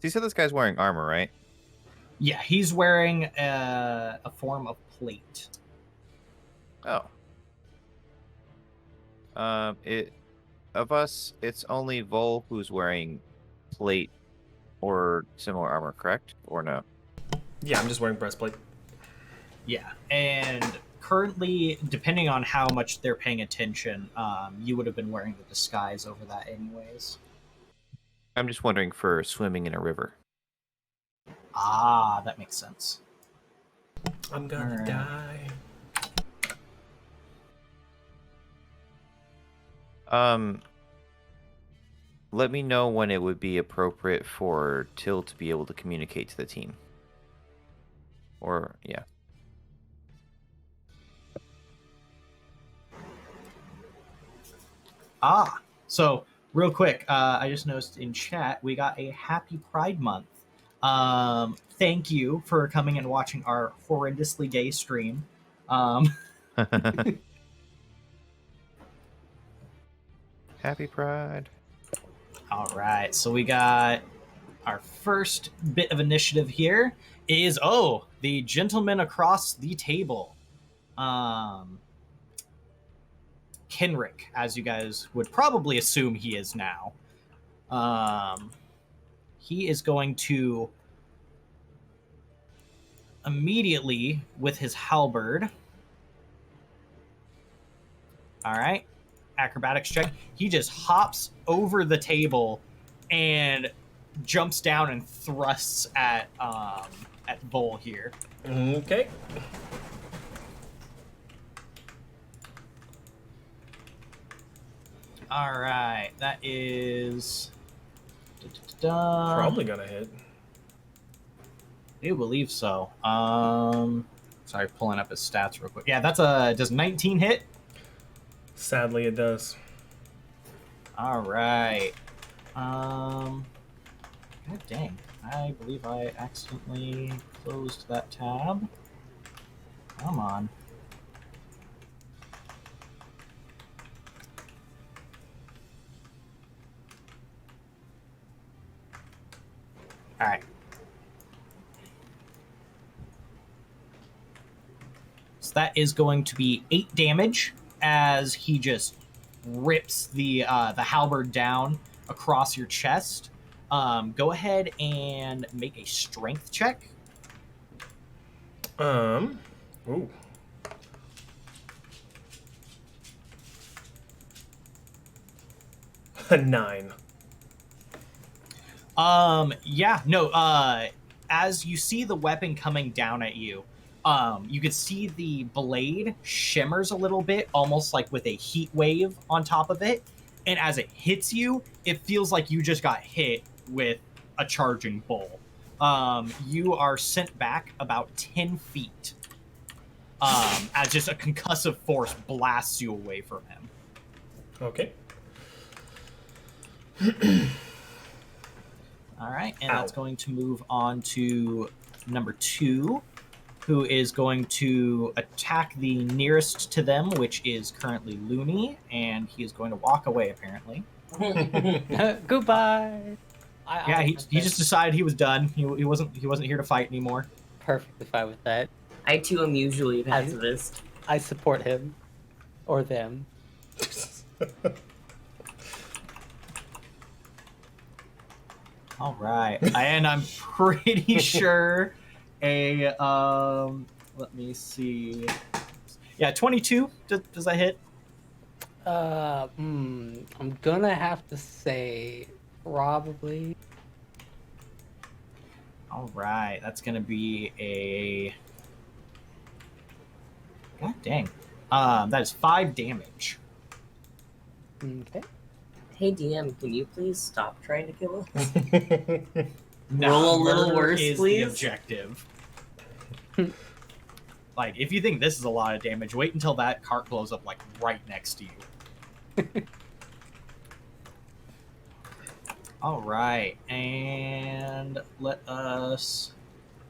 you said this guy's wearing armor, right? Yeah, he's wearing a form of plate. Oh. Of us, it's only Vol who's wearing plate or similar armor, correct? Or no? Yeah, I'm just wearing breastplate. Yeah, and currently, depending on how much they're paying attention, you would have been wearing the disguise over that anyways. I'm just wondering for swimming in a river. Ah, that makes sense. I'm gonna Alright. die. Let me know when it would be appropriate for Till to be able to communicate to the team. Or, yeah. Ah, so real quick, I just noticed in chat we got a Happy Pride Month. Thank you for coming and watching our horrendously gay stream. Happy Pride. All right, so we got our first bit of initiative here is the gentleman across the table, Fenrick, as you guys would probably assume he is now. He is going to immediately with his halberd. All right, acrobatics check. He just hops over the table and jumps down and thrusts at Vol here. Okay. All right, that is Probably gonna hit. I do believe so. Sorry, pulling up his stats real quick. Yeah, that's does 19 hit? Sadly, it does. All right. God dang. I believe I accidentally closed that tab. Come on. All right. So that is going to be 8 damage as he just rips the halberd down across your chest. Go ahead and make a strength check. Ooh. A 9. Yeah, no, as you see the weapon coming down at you, you can see the blade shimmers a little bit, almost like with a heat wave on top of it. And as it hits you, it feels like you just got hit with a charging bull. You are sent back about 10 feet as just a concussive force blasts you away from him. Okay. All right, and Ow. that's going to move on to number 2, who is going to attack the nearest to them, which is currently Luny, and he is going to walk away, apparently. Goodbye. He just decided he was done. He wasn't here to fight anymore. Perfectly fine with that. I too am usually a pacifist. I support him. Or them. All right, and I'm pretty sure let me see. Yeah, 22. Does that hit? I'm gonna have to say probably. All right, that's gonna be a. God dang. That is 5 damage. Okay. Hey DM, can you please stop trying to kill us? No, Roll a little murder worse, is please. the objective. Like, if you think this is a lot of damage, wait until that cart blows up, like, right next to you. All right, and let us...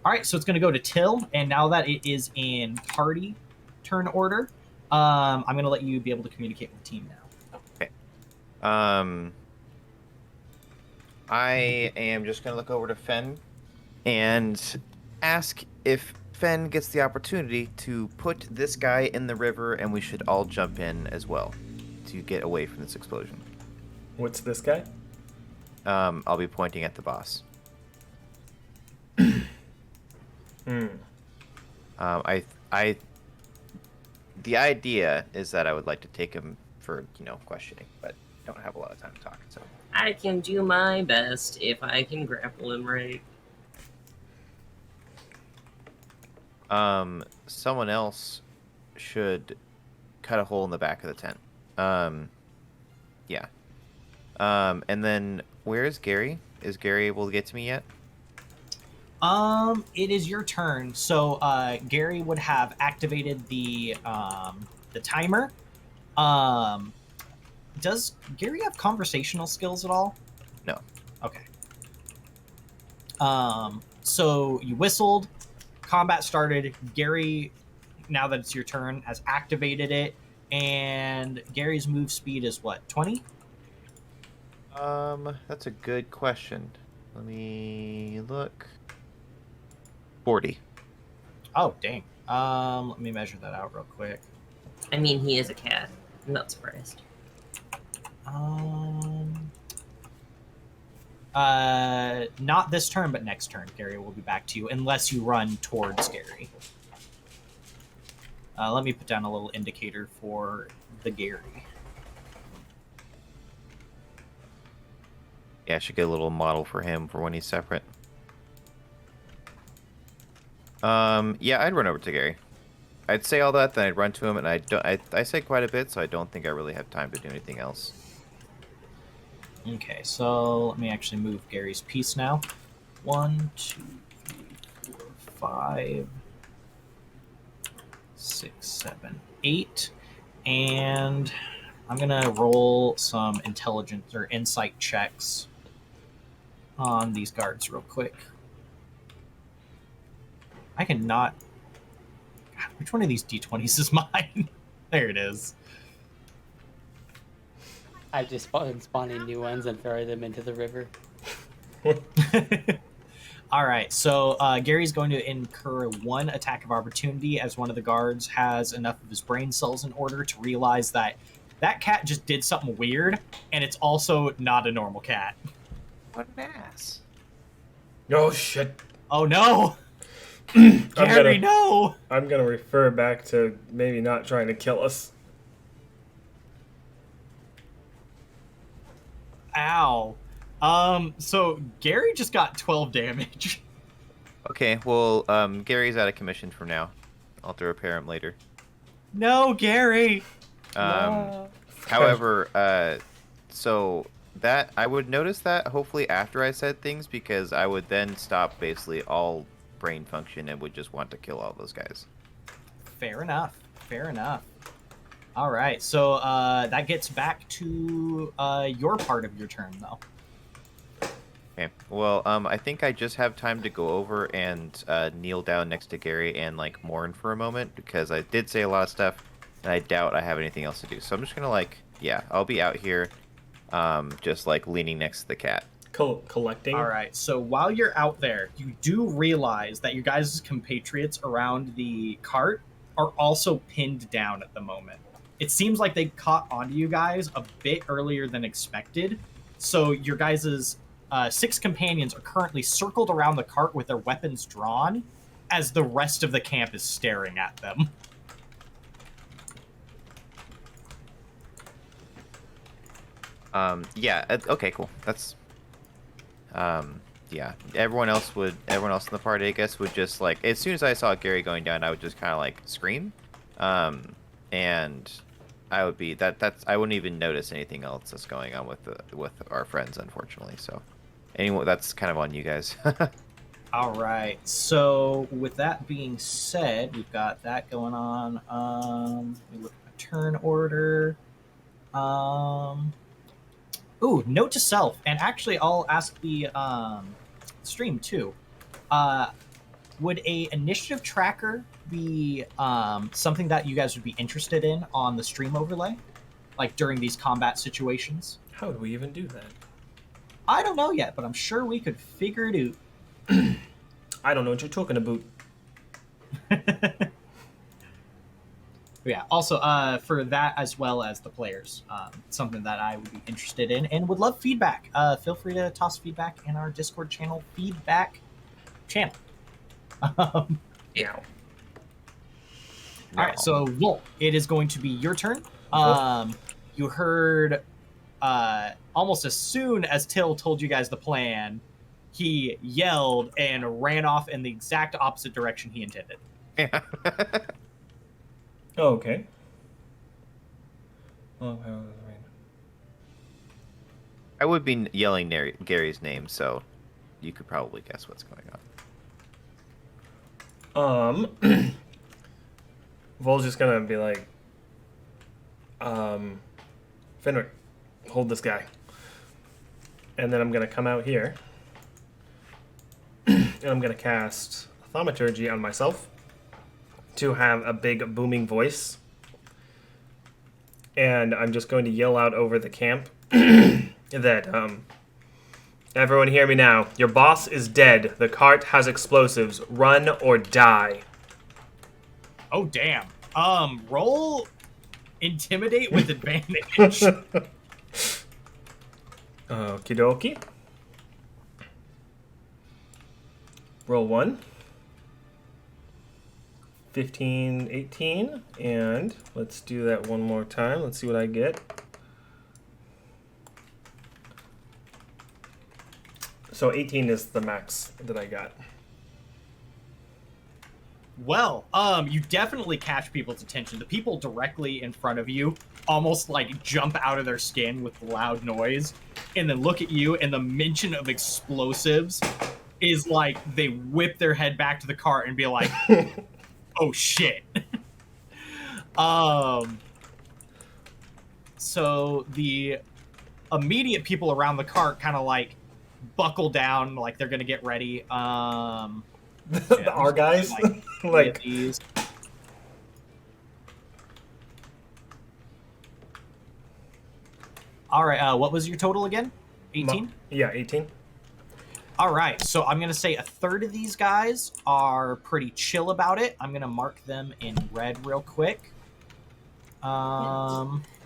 All right, so it's going to go to Till, and now that it is in party turn order, I'm going to let you be able to communicate with the team now. I am just gonna look over to Fen and ask if Fen gets the opportunity to put this guy in the river, and we should all jump in as well to get away from this explosion. What's this guy? I'll be pointing at the boss. The idea is that I would like to take him for, questioning, but don't have a lot of time to talk, so. I can do my best if I can grapple him right. Someone else should cut a hole in the back of the tent. Yeah. And then where is Gary? Is Gary able to get to me yet? It is your turn. So, Gary would have activated the timer. Does Gary have conversational skills at all? No. Okay. So you whistled, combat started. Gary now that it's your turn, has activated it, and Gary's move speed is what, 20? That's a good question. Let me look. 40. Oh, dang. Let me measure that out real quick. I mean, he is a cat. I'm not surprised. Not this turn, but next turn, Gary will be back to you, unless you run towards Gary. Let me put down a little indicator for the Gary. Yeah, I should get a little model for him for when he's separate. Yeah, I'd run over to Gary. I'd say all that, then I'd run to him, and I say quite a bit, so I don't think I really have time to do anything else. Okay, so let me actually move Gary's piece now. 1, 2, 3, 4, 5, 6, 7, 8. And I'm gonna roll some intelligence or insight checks on these guards real quick. I cannot. God, which one of these d20s is mine? There it is. I've just been spawning new ones and throwing them into the river. All right, so Gary's going to incur 1 attack of opportunity as one of the guards has enough of his brain cells in order to realize that that cat just did something weird, and it's also not a normal cat. What an ass. Oh shit! Oh no! Gary, no! I'm gonna refer back to maybe not trying to kill us. Ow. So Gary just got 12 damage. Okay, well, Gary's out of commission for now. I'll have to repair him later. No, Gary! No. However, so that I would notice that hopefully after I said things, because I would then stop basically all brain function and would just want to kill all those guys. Fair enough. Fair enough. All right, so that gets back to your part of your turn, though. Okay. Well, I think I just have time to go over and kneel down next to Gary and like mourn for a moment, because I did say a lot of stuff, and I doubt I have anything else to do. So I'm just gonna I'll be out here, just like leaning next to the cat. Collecting. All right, so while you're out there, you do realize that your guys' compatriots around the cart are also pinned down at the moment. It seems like they caught onto you guys a bit earlier than expected, so your guys' 6 companions are currently circled around the cart with their weapons drawn as the rest of the camp is staring at them. Yeah. Okay. Cool. That's. Yeah. Everyone else in the party, I guess, would just like, as soon as I saw Gary going down, I would just kind of like scream, and I would be I wouldn't even notice anything else that's going on with our friends, unfortunately. So, anyway, that's kind of on you guys. All right. So with that being said, we've got that going on. We look at the turn order. Ooh, note to self, and actually, I'll ask the stream too. Would a initiative tracker be something that you guys would be interested in on the stream overlay, like during these combat situations? How would we even do that? I don't know yet, but I'm sure we could figure it out. I don't know what you're talking about. Yeah, also for that as well as the players, something that I would be interested in and would love feedback. Feel free to toss feedback in our Discord channel, feedback channel. Yeah. All right, so Volt, it is going to be your turn. You heard almost as soon as Till told you guys the plan, he yelled and ran off in the exact opposite direction he intended. Yeah. Oh, okay. Oh, I would be yelling Gary's name, so you could probably guess what's going on. Vol's just gonna be like, Fenrick, hold this guy. And then I'm gonna come out here, and I'm gonna cast Thaumaturgy on myself. to have a big booming voice. And I'm just going to yell out over the camp that, everyone hear me now. Your boss is dead. The cart has explosives. Run or die. Oh, damn. Roll intimidate with advantage. Okie dokie. Roll 1. 15, 18. And let's do that one more time. Let's see what I get. So 18 is the max that I got. Well, you definitely catch people's attention. The people directly in front of you almost like jump out of their skin with loud noise and then look at you, and the mention of explosives is like they whip their head back to the cart and be like, oh shit. So the immediate people around the cart kind of like buckle down, like they're gonna get ready. Our guys, like these. All right. What was your total again? 18. Yeah, 18. All right. So I'm gonna say a third of these guys are pretty chill about it. I'm gonna mark them in red real quick.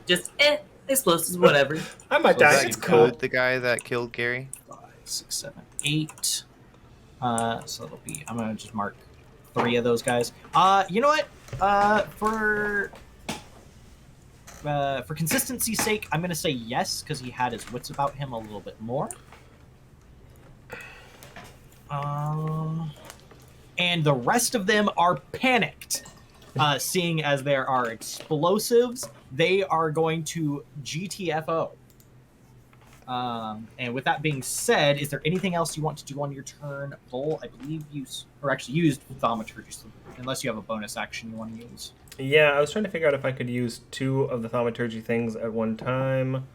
Just explosives, whatever. I might die. It's cool. The guy that killed Gary. 5, 6, 7, 8. So it'll be. I'm gonna just mark 3 of those guys. You know what? For consistency's sake, I'm gonna say yes because he had his wits about him a little bit more. And the rest of them are panicked, seeing as there are explosives. They are going to GTFO. And with that being said, is there anything else you want to do on your turn, Vol? I believe you used thaumaturgy, unless you have a bonus action you want to use. Yeah, I was trying to figure out if I could use 2 of the thaumaturgy things at one time.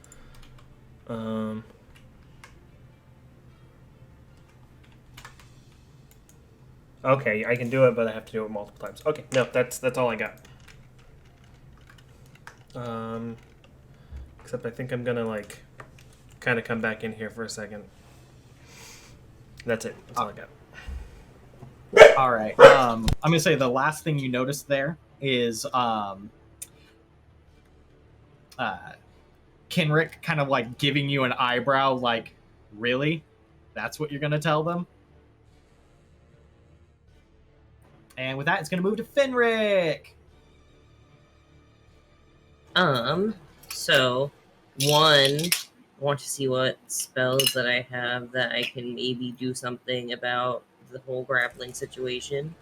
Okay, I can do it, but I have to do it multiple times. Okay, no, that's all I got. Except I think I'm gonna like kind of come back in here for a second. That's it. That's all I got. All right. I'm gonna say the last thing you noticed there is Kenrick kind of like giving you an eyebrow, like, really? That's what you're gonna tell them? And with that, it's gonna move to Fenrick. So one, I want to see what spells that I have that I can maybe do something about the whole grappling situation.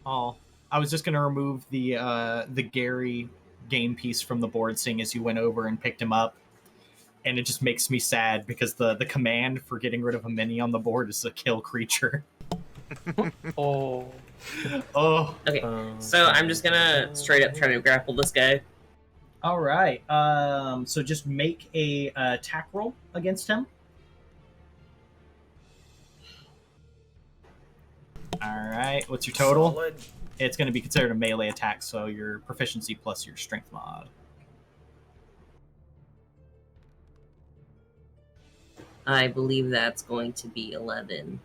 Oh, I was just gonna remove the Gary game piece from the board, seeing as you went over and picked him up, and it just makes me sad because the command for getting rid of a mini on the board is to kill creature. Oh. Okay, so I'm just gonna straight up try to grapple this guy. All right. So just make a attack roll against him. All right. What's your total? Solid. It's going to be considered a melee attack, so your proficiency plus your strength mod. I believe that's going to be 11.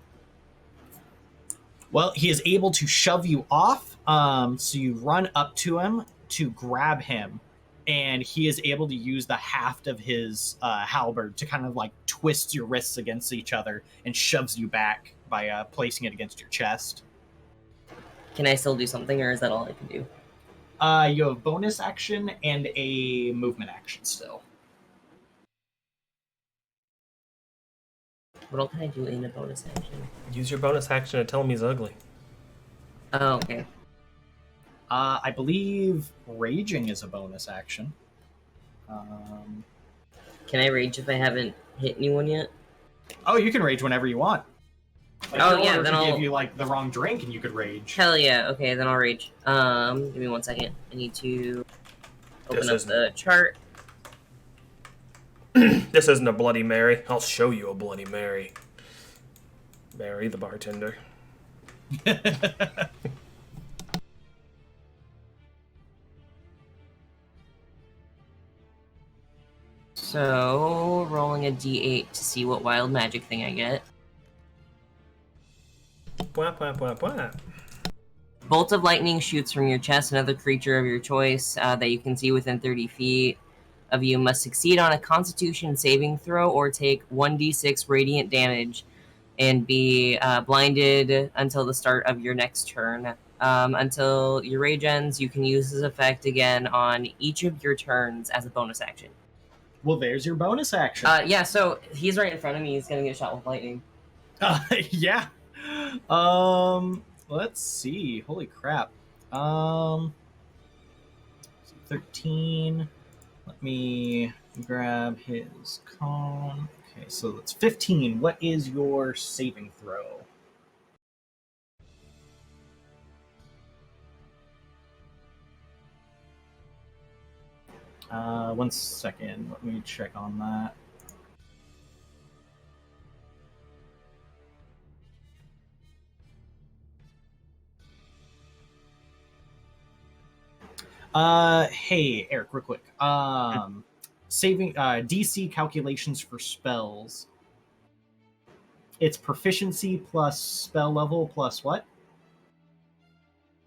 Well, he is able to shove you off, so you run up to him to grab him, and he is able to use the haft of his halberd to kind of like twist your wrists against each other and shoves you back by placing it against your chest. Can I still do something, or is that all I can do? You have bonus action and a movement action still. What all can I do in a bonus action? Use your bonus action to tell him he's ugly. Oh, okay. I believe raging is a bonus action. Can I rage if I haven't hit anyone yet? Oh, you can rage whenever you want. Like, Oh, your yeah, order then could give I'll- you like the wrong drink and you could rage. Hell yeah. Okay, then I'll rage. Give me 1 second. I need to open up the chart. This isn't a Bloody Mary. I'll show you a Bloody Mary. Mary, the bartender. So, rolling a d8 to see what wild magic thing I get. Bwah, bwah, bwah, bwah. Bolt of lightning shoots from your chest. Another creature of your choice that you can see within 30 feet of you must succeed on a Constitution saving throw or take 1d6 radiant damage and be blinded until the start of your next turn. Until your rage ends, you can use this effect again on each of your turns as a bonus action. Well, there's your bonus action. Yeah, so he's right in front of me. He's gonna get shot with lightning. Yeah. Let's see. Holy crap. 13. Let me grab his con. Okay, so that's 15. What is your saving throw? One second. Let me check on that. Hey, Eric, real quick. Saving DC calculations for spells. It's proficiency plus spell level plus what?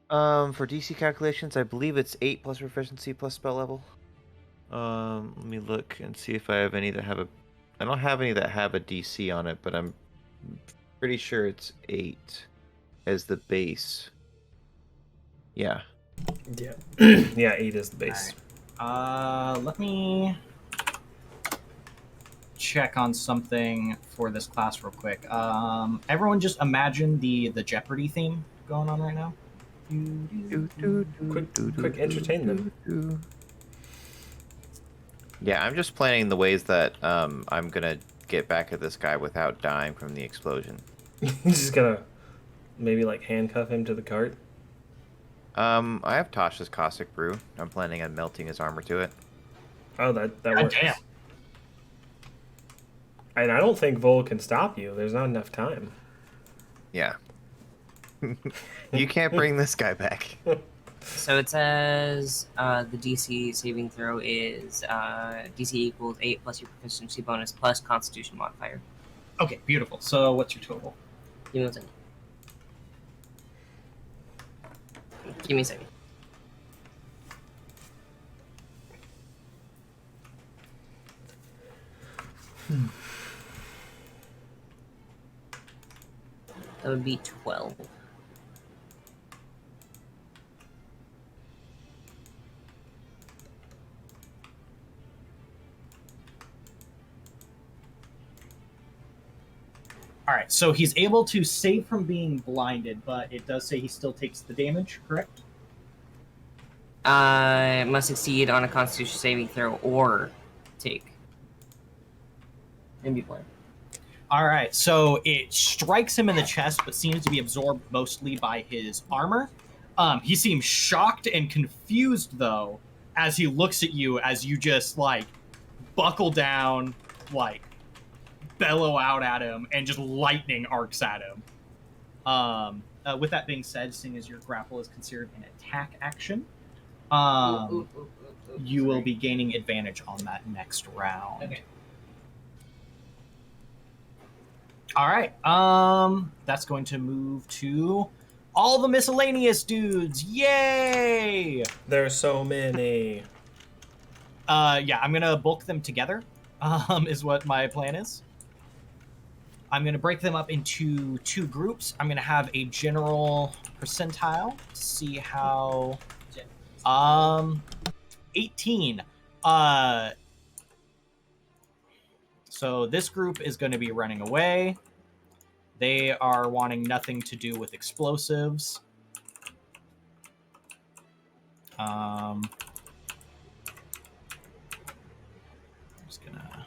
For DC calculations, I believe it's 8 plus proficiency plus spell level. Let me look and see if I have any that have a. I don't have any that have a DC on it, but I'm pretty sure it's 8 as the base. Yeah. Yeah. Yeah, 8 is the base. Let me check on something for this class real quick. Everyone just imagine the Jeopardy theme going on right now. Quick entertain them. Yeah, I'm just planning the ways that I'm gonna get back at this guy without dying from the explosion. He's just gonna maybe like handcuff him to the cart. I have Tasha's caustic brew. I'm planning on melting his armor to it. Oh, that God works. damn. And I don't think Vol can stop you. There's not enough time. Yeah. You can't bring this guy back. So it says the DC saving throw is DC equals 8 plus your proficiency bonus plus Constitution modifier. Okay, beautiful. So what's your total? Give me 1 second. Give me a second. That would be 12. All right, so he's able to save from being blinded, but it does say he still takes the damage, correct? Must succeed on a Constitution saving throw or take. And be blind. All right, so it strikes him in the chest, but seems to be absorbed mostly by his armor. He seems shocked and confused, though, as he looks at you as you just, like, buckle down, like, bellow out at him, and just lightning arcs at him. With that being said, seeing as your grapple is considered an attack action, you will be gaining advantage on that next round. Okay. All right. That's going to move to all the miscellaneous dudes. Yay! There's so many. Yeah, I'm gonna bulk them together. Is what my plan is. I'm gonna break them up into 2 groups. I'm gonna have a general percentile to see how. 18. So this group is going to be running away. They are wanting nothing to do with explosives. I'm just gonna.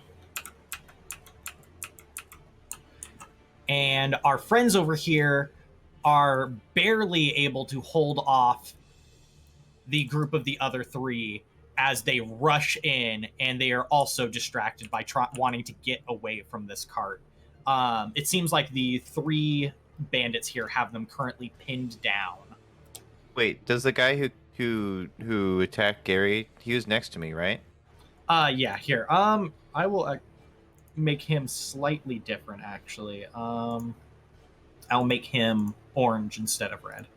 And our friends over here are barely able to hold off the group of the other three as they rush in, and they are also distracted by wanting to get away from this cart. It seems like the three bandits here have them currently pinned down. Wait, does the guy who attacked Gary? He was next to me, right? Yeah, here. I will make him slightly different, actually. I'll make him orange instead of red.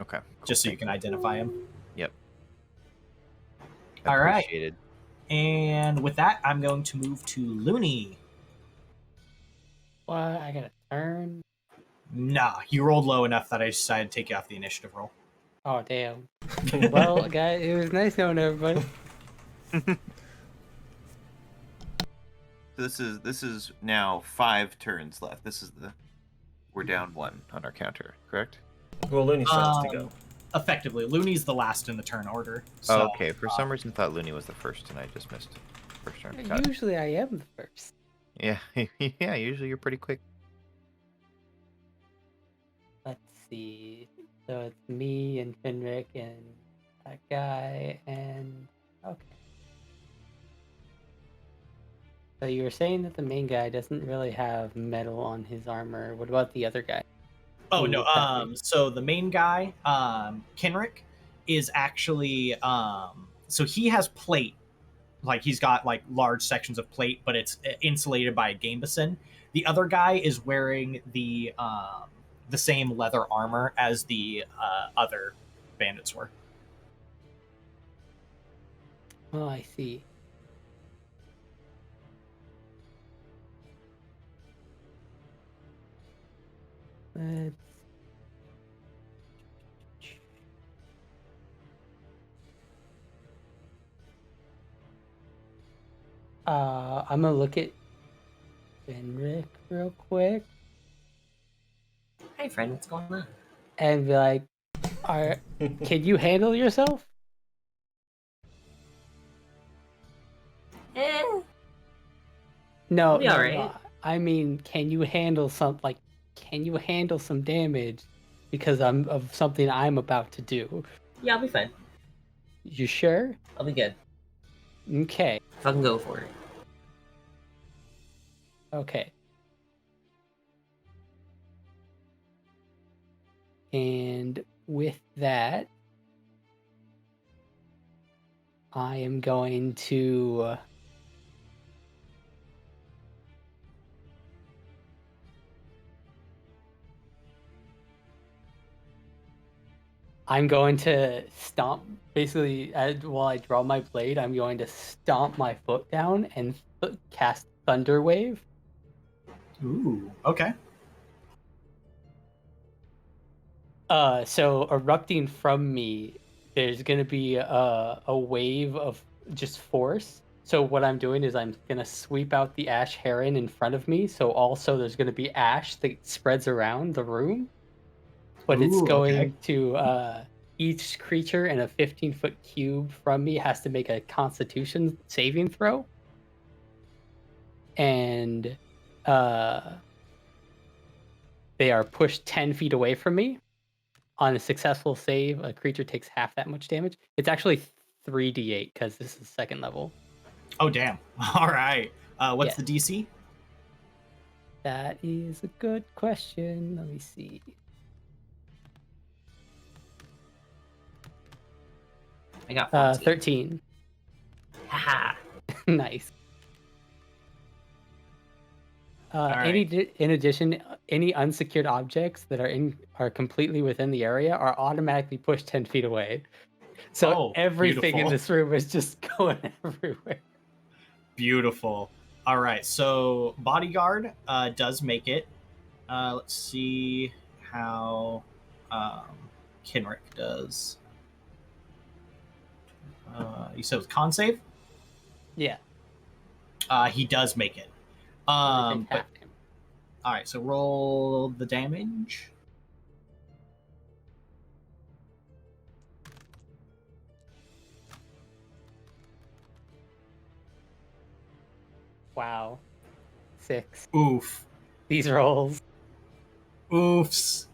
Okay. Cool. Just so you can identify him. Yep. All right. Appreciated. And with that, I'm going to move to Luny. What? I got a turn? Nah, you rolled low enough that I decided to take you off the initiative roll. Oh, damn. Well, guys, it was nice knowing everybody. So this is now 5 turns left. We're down 1 on our counter, correct? Well, Looney starts to go. Effectively, Looney's the last in the turn order. So, Okay, for some reason I thought Looney was the first, and I just missed first turn. Got it. Usually I am the first. Yeah, yeah. Usually you're pretty quick. Let's see. So it's me and Fenrick and that guy and... Okay. So you were saying that the main guy doesn't really have metal on his armor. What about the other guy? Oh no. So the main guy, Fenrick, is actually so he has plate. Like he's got like large sections of plate, but it's insulated by a gambeson. The other guy is wearing the same leather armor as the other bandits were. Oh, I see. Let's... I'm gonna look at Fenrick real quick Hey, friend, what's going on? and be like, can you handle yourself? No, I'll be no, alright. no. I mean, can you handle some damage because I'm of something I'm about to do? Yeah, I'll be fine. You sure? I'll be good. Okay. Fucking go for it. Okay. And with that, I am going to stomp, basically, while I draw my blade, I'm going to stomp my foot down and cast Thunder Wave. Ooh. Okay. So erupting from me, there's going to be a wave of just force. So what I'm doing is I'm going to sweep out the ash heron in front of me. So also there's going to be ash that spreads around the room. But it's going to each creature in a 15-foot cube from me has to make a Constitution saving throw. And they are pushed 10 feet away from me. On a successful save, a creature takes half that much damage. It's actually 3d8 because this is second level. Oh damn! All right. What's the DC? That is a good question. Let me see. I got 14. 13. Haha. Nice. right. In addition, any unsecured objects that are completely within the area are automatically pushed 10 feet away. So everything in beautiful. this room is just going everywhere. Beautiful. All right. So bodyguard does make it. Let's see how Fenrick does. You said it was con save? Yeah. He does make it. But, all right, so roll the damage. Wow. 6. Oof. these rolls. Oofs.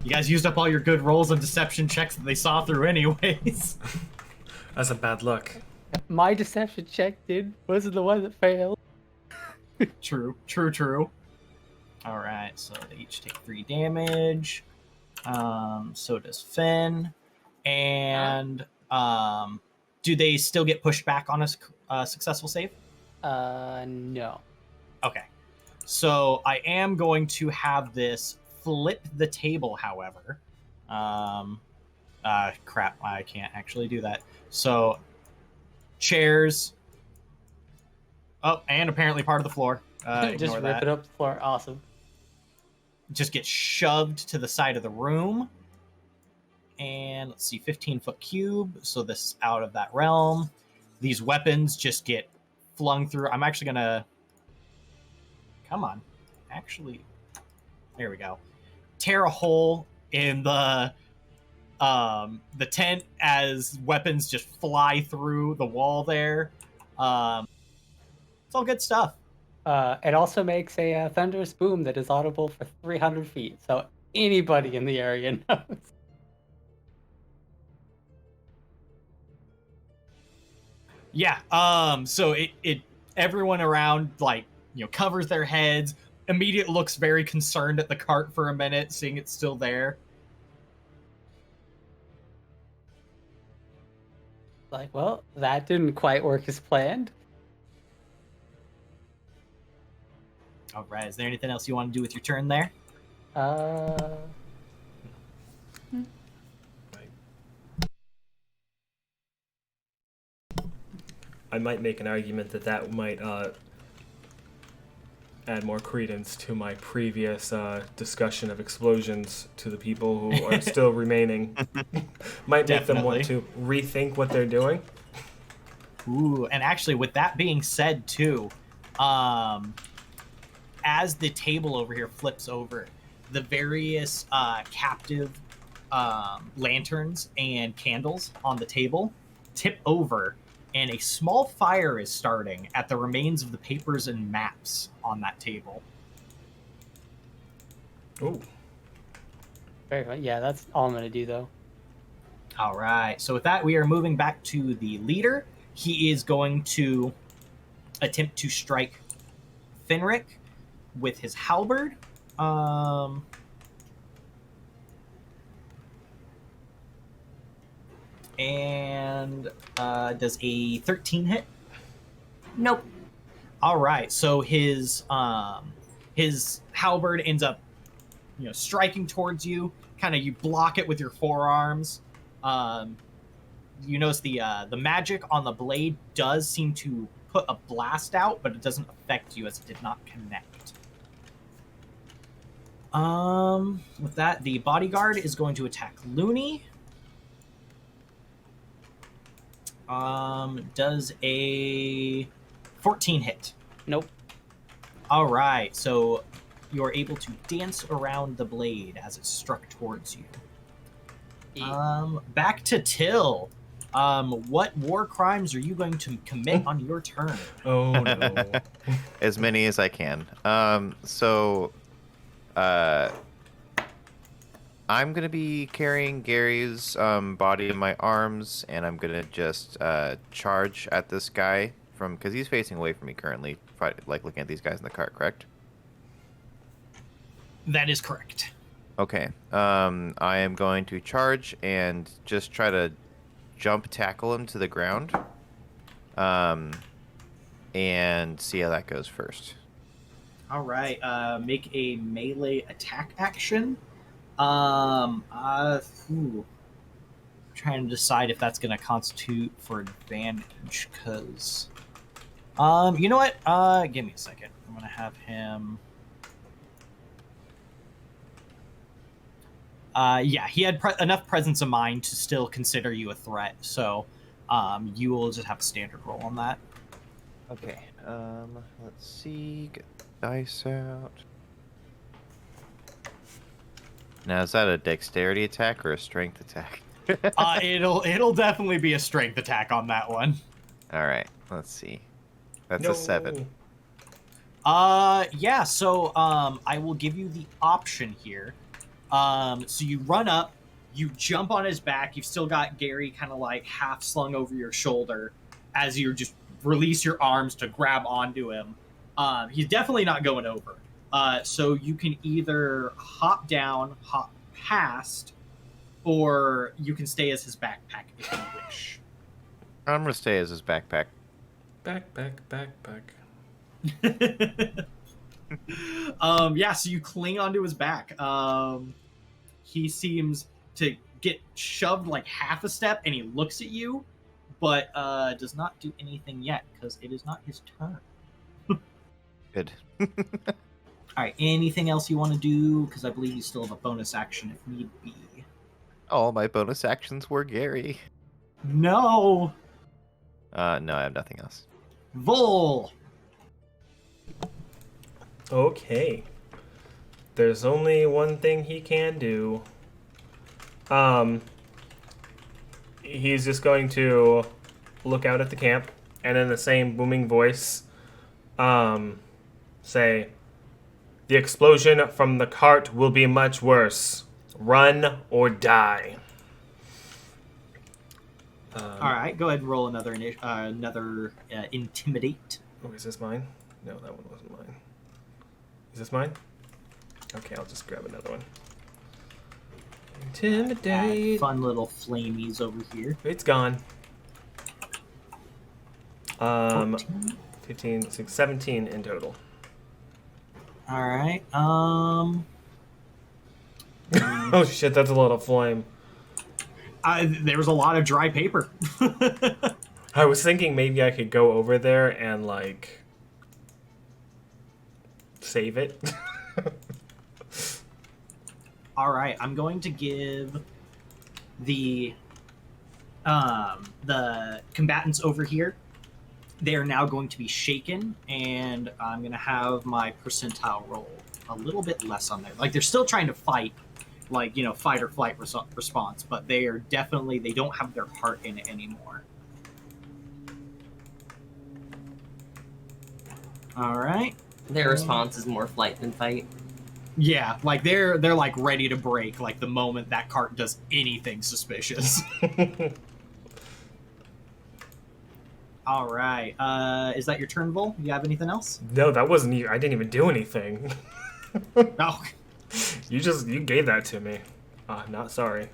You guys used up all your good rolls on deception checks that they saw through anyways. That's a bad luck. My deception check, dude, wasn't the one that failed. True. Alright, so they each take 3 damage. So does Fen. And do they still get pushed back on a successful save? No. Okay. So I am going to have this flip the table, however. Crap, I can't actually do that. So, chairs. Oh, and apparently part of the floor. Just rip it up the floor. Awesome. Just get shoved to the side of the room. And let's see, 15-foot cube. So this is out of that realm. These weapons just get flung through. I'm actually going to... Come on. Actually, there we go. Tear a hole in the tent as weapons just fly through the wall there. It's all good stuff. It also makes a thunderous boom that is audible for 300 feet, so anybody in the area knows. Yeah. So it everyone around covers their heads. Immediate looks very concerned at the cart for a minute, seeing it's still there. Like, well, that didn't quite work as planned. All right. Is there anything else you want to do with your turn there? I might make an argument that might add more credence to my previous discussion of explosions to the people who are still remaining. Might make them want to rethink what they're doing. Ooh, and actually, with that being said, too, as the table over here flips over, the various captive lanterns and candles on the table tip over, and a small fire is starting at the remains of the papers and maps on that table. Ooh. Very fun. Yeah, that's all I'm going to do, though. All right. So with that, we are moving back to the leader. He is going to attempt to strike Fenrick with his halberd. And does a 13 hit? Nope. All right. So his halberd ends up, striking towards you. Kind of, you block it with your forearms. You notice the magic on the blade does seem to put a blast out, but it doesn't affect you as it did not connect. With that, the bodyguard is going to attack Luny. Does a 14 hit? Nope. All right, so you're able to dance around the blade as it struck towards you. Back to Till. What war crimes are you going to commit on your turn? Oh no. As many as I can. I'm going to be carrying Gary's body in my arms, and I'm going to just charge at this guy because he's facing away from me currently, looking at these guys in the cart, correct? That is correct. Okay. I am going to charge and just try to jump tackle him to the ground and see how that goes first. All right. Make a melee attack action. Trying to decide if that's going to constitute for advantage, because you know what, give me a second. I'm going to have him yeah, he had enough presence of mind to still consider you a threat, so you will just have a standard roll on that. Okay, let's see, get the dice out. Now, is that a dexterity attack or a strength attack? It'll definitely be a strength attack on that one. All right, let's see. That's a 7. Yeah, so I will give you the option here. So you run up, you jump on his back, you've still got Gary kind of like half slung over your shoulder as you just release your arms to grab onto him. He's definitely not going over. So you can either hop down, hop past, or you can stay as his backpack if you wish. I'm gonna stay as his backpack. Backpack. Yeah, so you cling onto his back. He seems to get shoved like half a step, and he looks at you, but does not do anything yet because it is not his turn. Good. All right, anything else you want to do? Because I believe you still have a bonus action if need be. All my bonus actions were Gary. No, No, I have nothing else. Vol. Okay. There's only one thing he can do. He's just going to look out at the camp and in the same booming voice, say, "The explosion from the cart will be much worse. Run or die." All right, go ahead and roll another intimidate. Oh, is this mine? No, that one wasn't mine. Is this mine? Okay, I'll just grab another one. Intimidate. Fun little flamies over here. It's gone. 14. 15, 16, 17 in total. All right. Oh shit, that's a lot of flame. There was a lot of dry paper. I was thinking maybe I could go over there and like save it. All right, I'm going to give the combatants over here. They are now going to be shaken, and I'm going to have my percentile roll a little bit less on there. Like they're still trying to fight, like fight or flight response, but they are definitely they don't have their heart in it anymore. All right. Their response is more flight than fight. Yeah, like they're like ready to break like the moment that cart does anything suspicious. All right. Is that your turn, Vol? You have anything else? No, that wasn't you. I didn't even do anything. No. You gave that to me. Not sorry.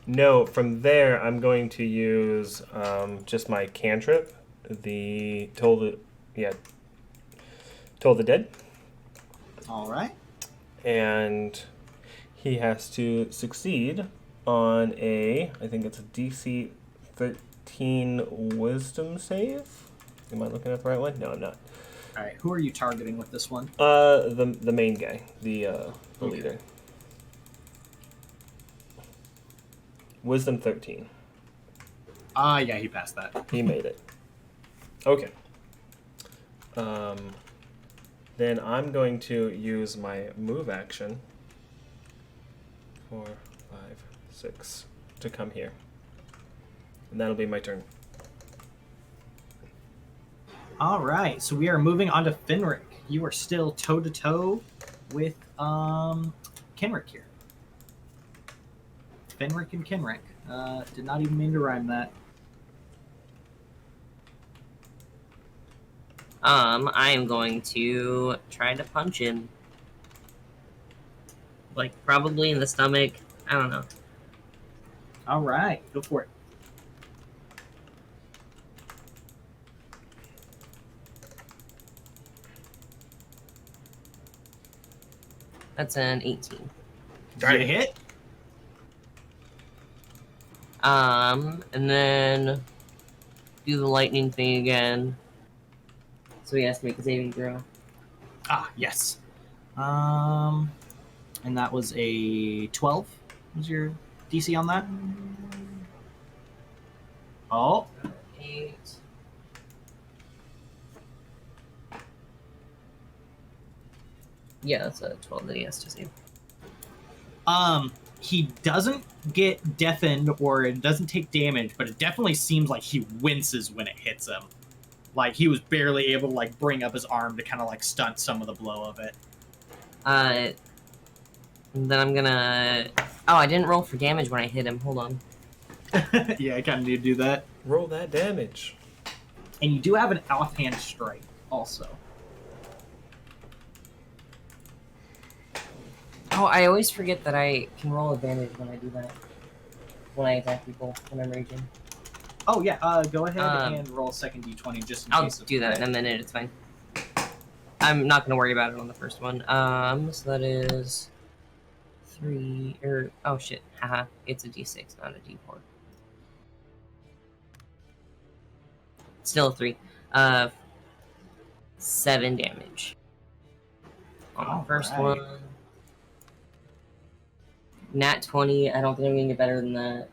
No, from there I'm going to use just my cantrip, the Toll the Dead. All right. And he has to succeed on I think it's a DC 13 Wisdom save. Am I looking at the right one? No, I'm not. All right. Who are you targeting with this one? The main guy, the leader. Wisdom 13. Yeah, he passed that. He made it. Okay. Then I'm going to use my move action. 4, 5, 6 to come here. And that'll be my turn. All right. So we are moving on to Fenrick. You are still toe to toe with Kenrick here. Fenrick and Kenrick. Did not even mean to rhyme that. I am going to try to punch him. Like, probably in the stomach. I don't know. All right. Go for it. That's an 18. Try to hit. And then do the lightning thing again. So he has to make a saving throw. Ah, yes. And that was a 12. Was your DC on that? Oh. 8. Yeah, that's a 12 that he has to save. He doesn't get deafened or it doesn't take damage, but it definitely seems like he winces when it hits him. Like, he was barely able to, like, bring up his arm to kind of, like, stunt some of the blow of it. Then I'm gonna... Oh, I didn't roll for damage when I hit him. Hold on. Yeah, I kind of need to do that. Roll that damage. And you do have an offhand strike, also. Oh, I always forget that I can roll advantage when I do that. When I attack people, when I'm raging. Oh, yeah, go ahead and roll a second d20 just in I'll case. do that in a minute, it's fine. I'm not going to worry about it on the first one. So that is 3, oh shit, haha, it's a d6, not a d4. Still a 3. 7 damage. On the first one. Nat 20, I don't think I'm going to get better than that.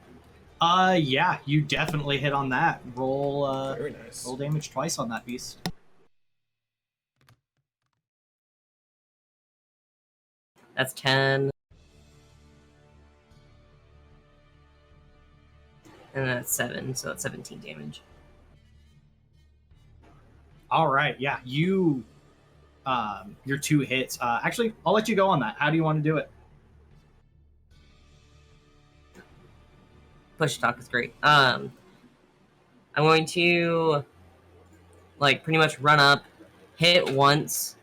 Yeah, you definitely hit on that. Roll, Very nice. roll damage twice on that beast. That's 10. And that's 7, so that's 17 damage. All right, yeah, you, your 2 hits. Actually, I'll let you go on that. How do you want to do it? Push talk is great. I'm going to, like, pretty much run up, hit once,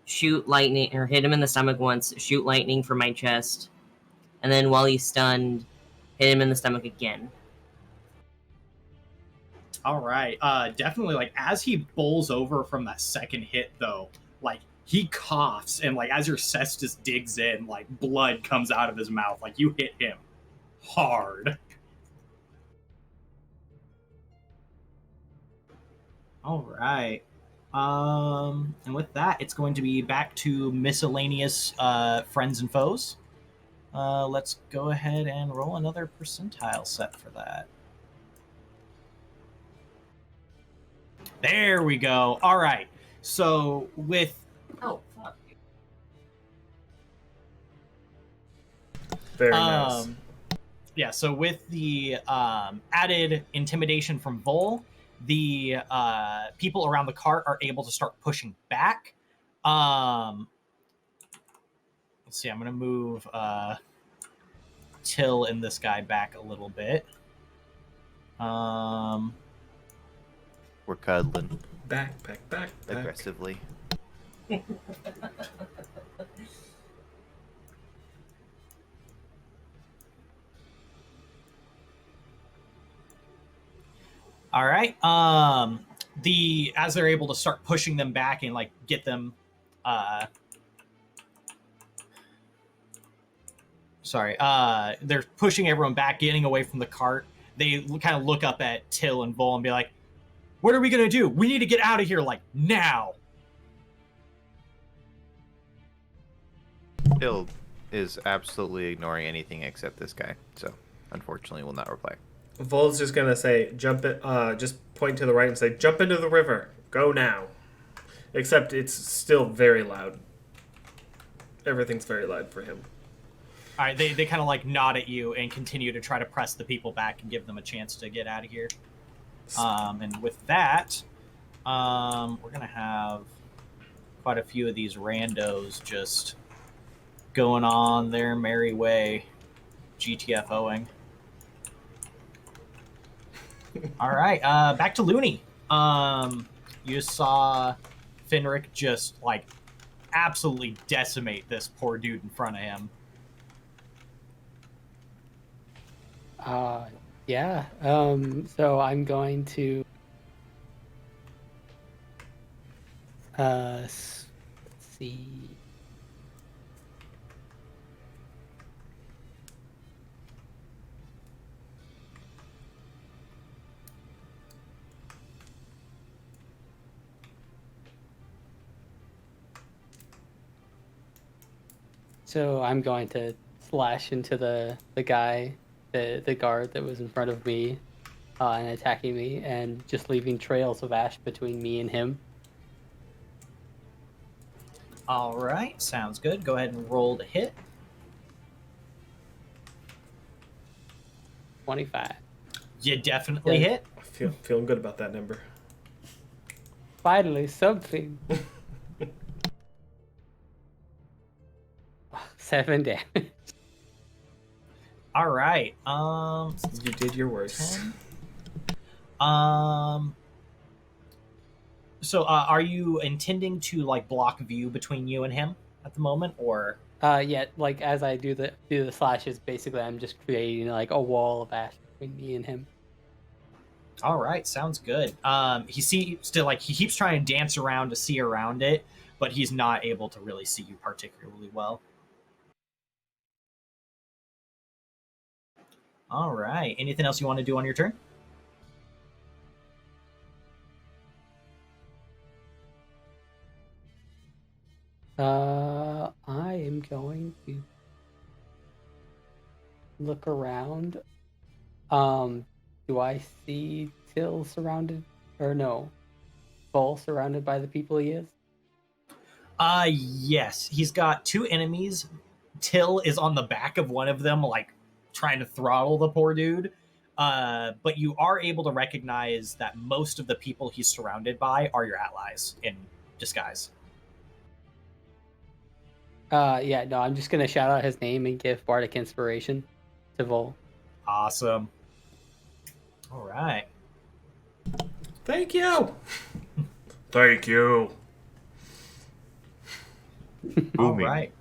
shoot lightning, or hit him in the stomach once, shoot lightning from my chest, and then while he's stunned, hit him in the stomach again. All right, definitely, like, as he bowls over from that second hit, though, like, he coughs, and, like, as your cestus digs in, like, blood comes out of his mouth. Like, you hit him hard. All right. And with that, it's going to be back to miscellaneous friends and foes. Let's go ahead and roll another percentile set for that. There we go. All right. So with... Oh, fuck. Very nice. Yeah, so with the added intimidation from Vol, the people around the cart are able to start pushing back. Let's see, I'm going to move Till and this guy back a little bit. We're cuddling Back. aggressively. All right. As they're able to start pushing them back and like get them they're pushing everyone back, getting away from the cart. They kind of look up at Till and Vol and be like, "What are we going to do? We need to get out of here, like, now." Bill is absolutely ignoring anything except this guy, so unfortunately will not reply. Vol's just gonna say, just point to the right and say, jump into the river. Go now. Except it's still very loud. Everything's very loud for him. All right, they kind of like nod at you and continue to try to press the people back and give them a chance to get out of here. And with that, we're going to have quite a few of these randos just going on their merry way, GTFOing. All right, back to Luny. You saw Fenrick just, like, absolutely decimate this poor dude in front of him. Yeah. So I'm going to let's see. So I'm going to slash into the guy, the guard that was in front of me, and attacking me, and just leaving trails of ash between me and him. All right, sounds good. Go ahead and roll to hit. 25. You definitely hit. Feeling good about that number. Finally, something. 7 damage. All right. You did your worst. 10. So, are you intending to like block view between you and him at the moment, or? Yeah, like as I do the slashes, basically I'm just creating like a wall of ash between me and him. All right, sounds good. He seems to he keeps trying to dance around to see around it, but he's not able to really see you particularly well. All right. Anything else you want to do on your turn? I am going to look around. Do I see Till surrounded, or no, Bull surrounded by the people he is? Yes. He's got 2 enemies. Till is on the back of one of them, like trying to throttle the poor dude. But you are able to recognize that most of the people he's surrounded by are your allies in disguise. Yeah, no, I'm just gonna shout out his name and give Bardic Inspiration to Vol. Awesome. All right. Thank you. Thank you. All right.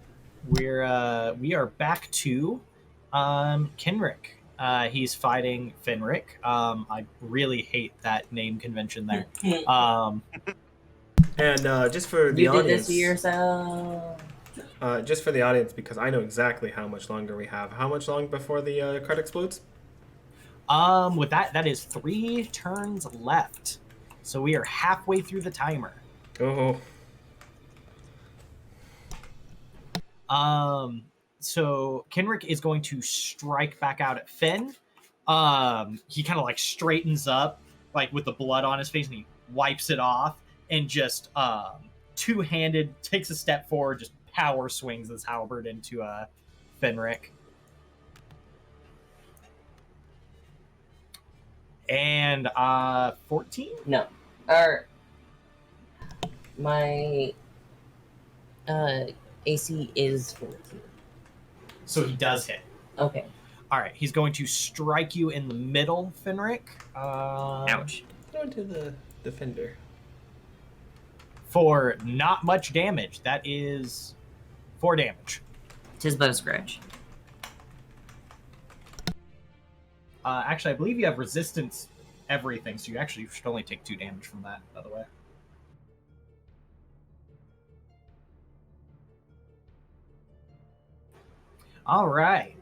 We are back to Kenrick. He's fighting Fenrick. I really hate that name convention there. And just for the You did audience, this to yourself. Just for the audience, because I know exactly how much longer we have. How much long before the card explodes? With that is 3 turns left. So we are halfway through the timer. Oh. So Kenrick is going to strike back out at Fen. He kind of like straightens up, like with the blood on his face, and he wipes it off and just two-handed takes a step forward, just power swings this halberd into Fenrick. And 14? No. Or my AC is 14. So he does hit. Okay. All right, he's going to strike you in the middle, Fenrick. Ouch. Going to the defender. For not much damage. That is 4 damage. Tis but a scratch. Actually, I believe you have resistance everything, so you actually should only take 2 damage from that, by the way. All right.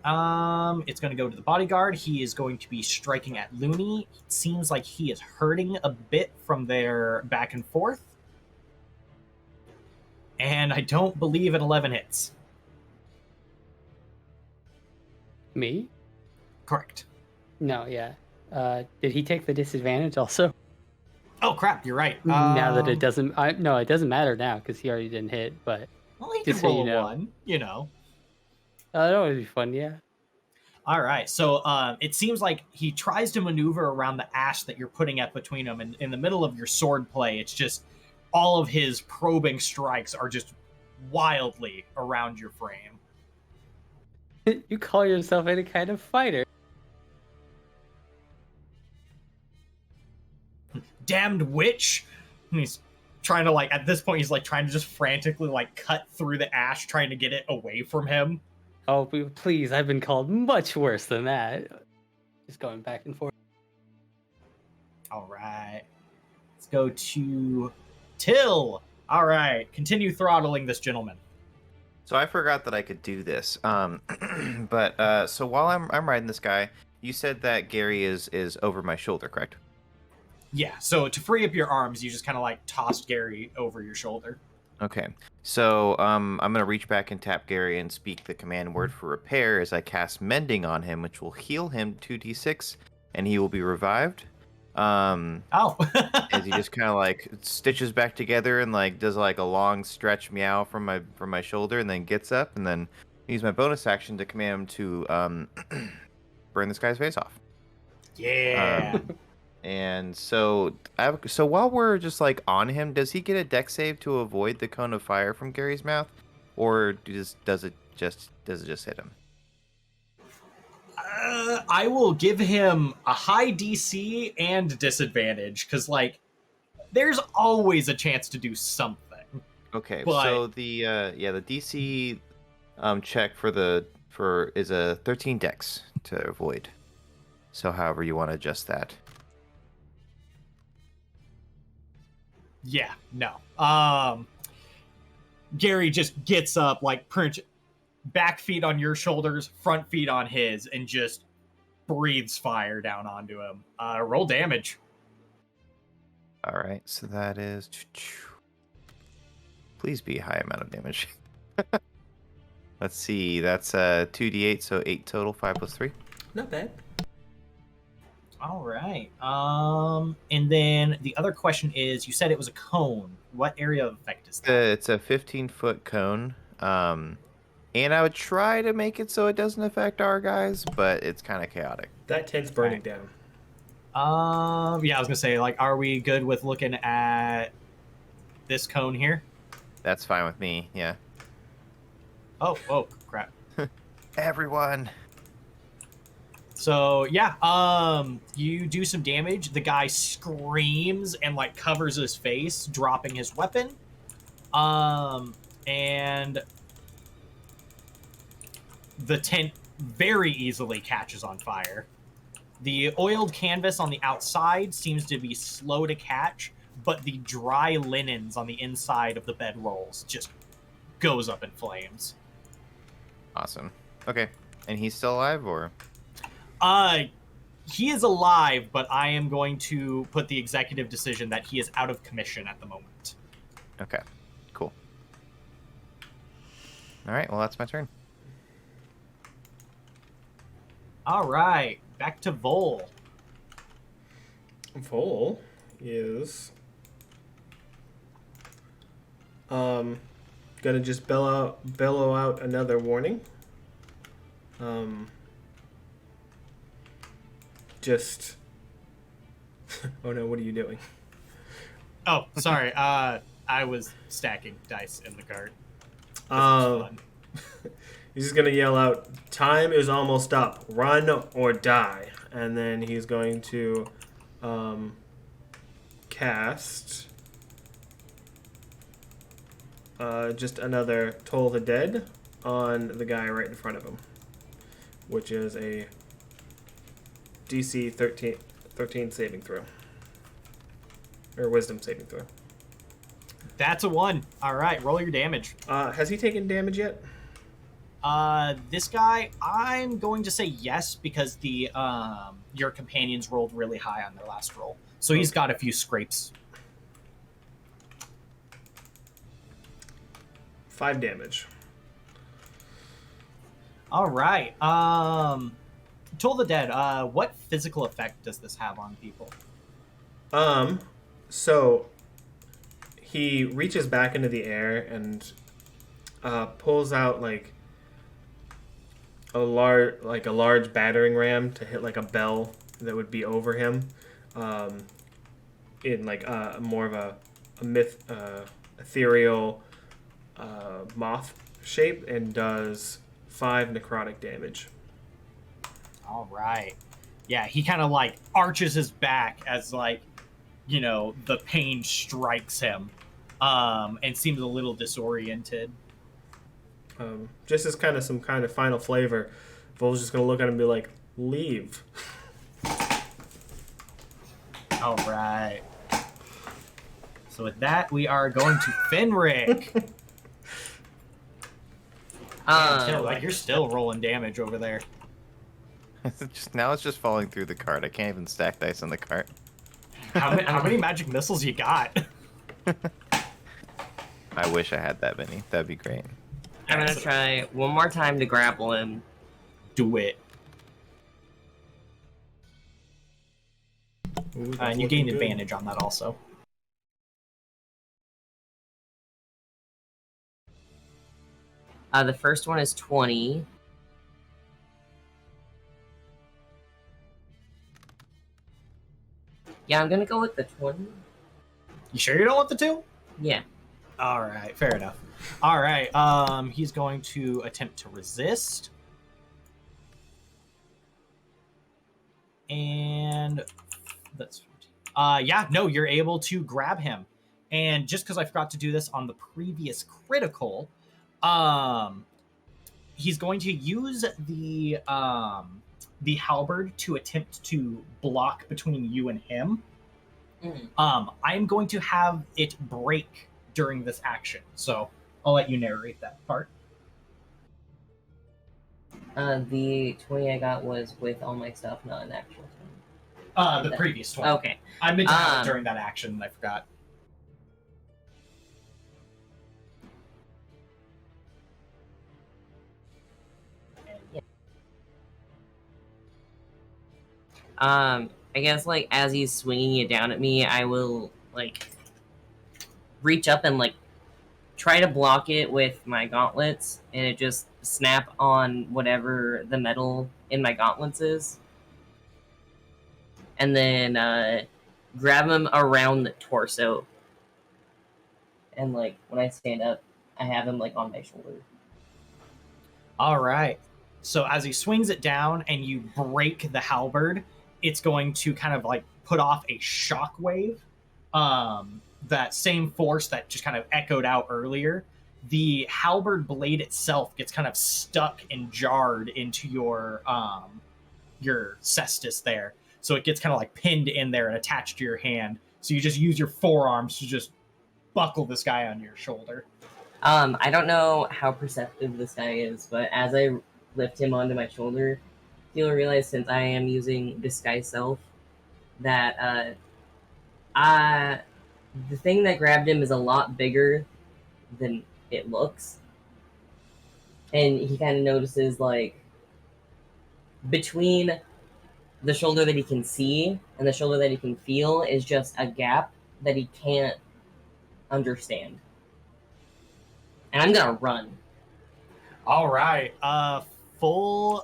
It's going to go to the bodyguard. He is going to be striking at Luny. It seems like he is hurting a bit from their back and forth. And I don't believe an 11 hits. Me? Correct. No, yeah. Did he take the disadvantage also? Oh, crap, you're right. Now that it doesn't... no, it doesn't matter now, because he already didn't hit, but... Well, he just can so roll you a know. 1, you know. That would be fun, yeah. All right, so it seems like he tries to maneuver around the ash that you're putting up between them, and in the middle of your sword play, it's just all of his probing strikes are just wildly around your frame. You call yourself any kind of fighter. Damned witch! And he's trying to, like, at this point, he's, like, trying to just frantically, like, cut through the ash, trying to get it away from him. Oh, please, I've been called much worse than that. Just going back and forth. All right. Let's go to Till. All right. Continue throttling this gentleman. So I forgot that I could do this. But so while I'm riding this guy, you said that Gary is over my shoulder, correct? Yeah. So to free up your arms, you just kind of like tossed Gary over your shoulder. Okay. So I'm gonna reach back and tap Gary and speak the command word for repair as I cast Mending on him, which will heal him 2d6, and he will be revived. Oh. As he just kind of like stitches back together and like does like a long stretch meow from my shoulder, and then gets up, and then use my bonus action to command him to burn this guy's face off. Yeah. And so, so while we're just like on him, does he get a dex save to avoid the cone of fire from Gary's mouth, or does it just hit him? I will give him a high DC and disadvantage because, like, there's always a chance to do something. Okay, But... so the the DC check for is a 13 dex to avoid. So however you want to adjust that. Yeah, no. Gary just gets up, like, back feet on your shoulders, front feet on his, and just breathes fire down onto him. Roll damage. All right, so that is... Please be a high amount of damage. Let's see, that's 2d8, so 8 total, 5 plus 3. Not bad. All right. And then the other question is, you said it was a cone. What area of effect is that? It's a 15-foot cone. And I would try to make it so it doesn't affect our guys, but it's kind of chaotic. That tent's burning down. Yeah, I was gonna say, like, are we good with looking at this cone here? That's fine with me, yeah. Oh, crap. Everyone. So, yeah, you do some damage. The guy screams and, like, covers his face, dropping his weapon. And the tent very easily catches on fire. The oiled canvas on the outside seems to be slow to catch, but the dry linens on the inside of the bedrolls just goes up in flames. Awesome. Okay. And he's still alive, or? He is alive, but I am going to put the executive decision that he is out of commission at the moment. Okay. Cool. All right. Well, that's my turn. All right. Back to Vol. Vol is gonna just bellow out another warning. Just oh no, what are you doing? Oh, sorry. I was stacking dice in the cart. Fun. He's just gonna yell out, "Time is almost up. Run or die." And then he's going to cast just another Toll the Dead on the guy right in front of him, which is a DC 13 saving throw. Or wisdom saving throw. That's a 1. All right, roll your damage. Has he taken damage yet? This guy, I'm going to say yes because the your companions rolled really high on their last roll. So he's got a few scrapes. 5 damage. All right. Toll the Dead, what physical effect does this have on people? So he reaches back into the air and pulls out like a large battering ram to hit like a bell that would be over him, in like more of a ethereal moth shape, and does 5 necrotic damage. All right. Yeah, he kind of like arches his back as like, you know, the pain strikes him, and seems a little disoriented. Just as kind of some kind of final flavor, Vol's just gonna look at him and be like, "Leave." All right. So with that, we are going to Fenrick. Like you're still rolling damage over there. Now it's just falling through the cart. I can't even stack dice on the cart. How many magic missiles you got? I wish I had that many. That'd be great. I'm gonna try one more time to grapple him. Do it. Ooh, And you gain advantage on that also. The first one is 20. Yeah, I'm gonna go with the 20. You sure you don't want the 2? Yeah. All right, fair enough. All right, he's going to attempt to resist. And that's yeah, no, you're able to grab him. And just because I forgot to do this on the previous critical, he's going to use the halberd to attempt to block between you and him. I'm going to have it break during this action, so I'll let you narrate that part. The 20 I got was with all my stuff, not an actual 20. The previous 20. Okay. I meant to have it during that action, and I forgot. I guess, like, as he's swinging it down at me, I will, like, reach up and, like, try to block it with my gauntlets, and it just snap on whatever the metal in my gauntlets is. And then, grab him around the torso. And, like, when I stand up, I have him, like, on my shoulder. All right. So as he swings it down and you break the halberd, it's going to kind of like put off a shockwave. That same force that just kind of echoed out earlier. The halberd blade itself gets kind of stuck and jarred into your cestus there. So it gets kind of like pinned in there and attached to your hand. So you just use your forearms to just buckle this guy on your shoulder. I don't know how perceptive this guy is, but as I lift him onto my shoulder, he'll realize, since I am using Disguise Self, that the thing that grabbed him is a lot bigger than it looks. And he kind of notices, like, between the shoulder that he can see and the shoulder that he can feel is just a gap that he can't understand. And I'm gonna run. All right. Full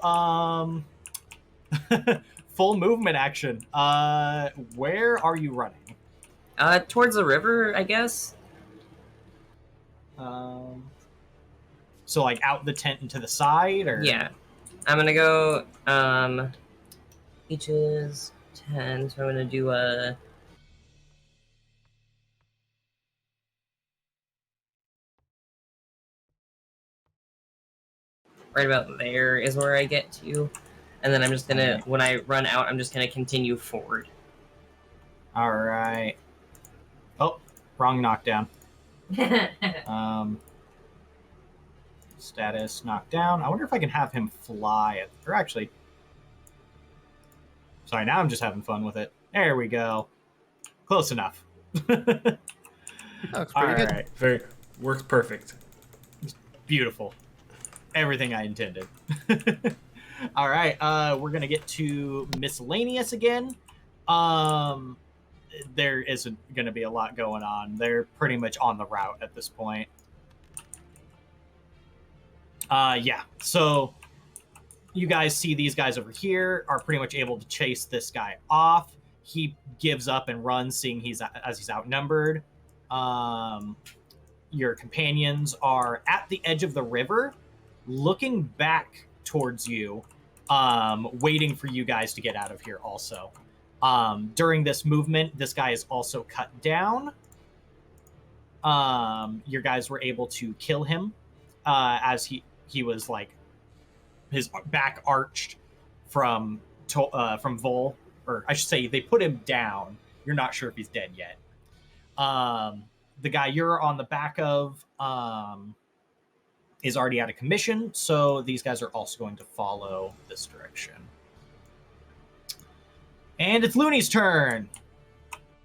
full movement action. Where are you running? Towards the river, I guess. So like out the tent and to the side, or Yeah. I'm gonna go, each is 10, so I'm gonna do a... Right about there is where I get to. And then I'm just gonna, when I run out, I'm just gonna continue forward. All right. Oh, wrong knockdown. Status knockdown. I wonder if I can have him fly. Or actually, sorry, now I'm just having fun with it. There we go. Close enough. Looks pretty good. Very works perfect. Beautiful. Everything I intended. All right, we're gonna get to miscellaneous again. There isn't gonna be a lot going on. They're pretty much on the route at this point. Yeah, so you guys see these guys over here are pretty much able to chase this guy off. He gives up and runs, seeing he's outnumbered. Your companions are at the edge of the river, looking back towards you, waiting for you guys to get out of here also. During this movement, this guy is also cut down. Your guys were able to kill him as he was like his back arched from Vol, or I should say they put him down. You're not sure if he's dead yet. The guy you're on the back of is already out of commission, so these guys are also going to follow this direction. And it's Luny's turn.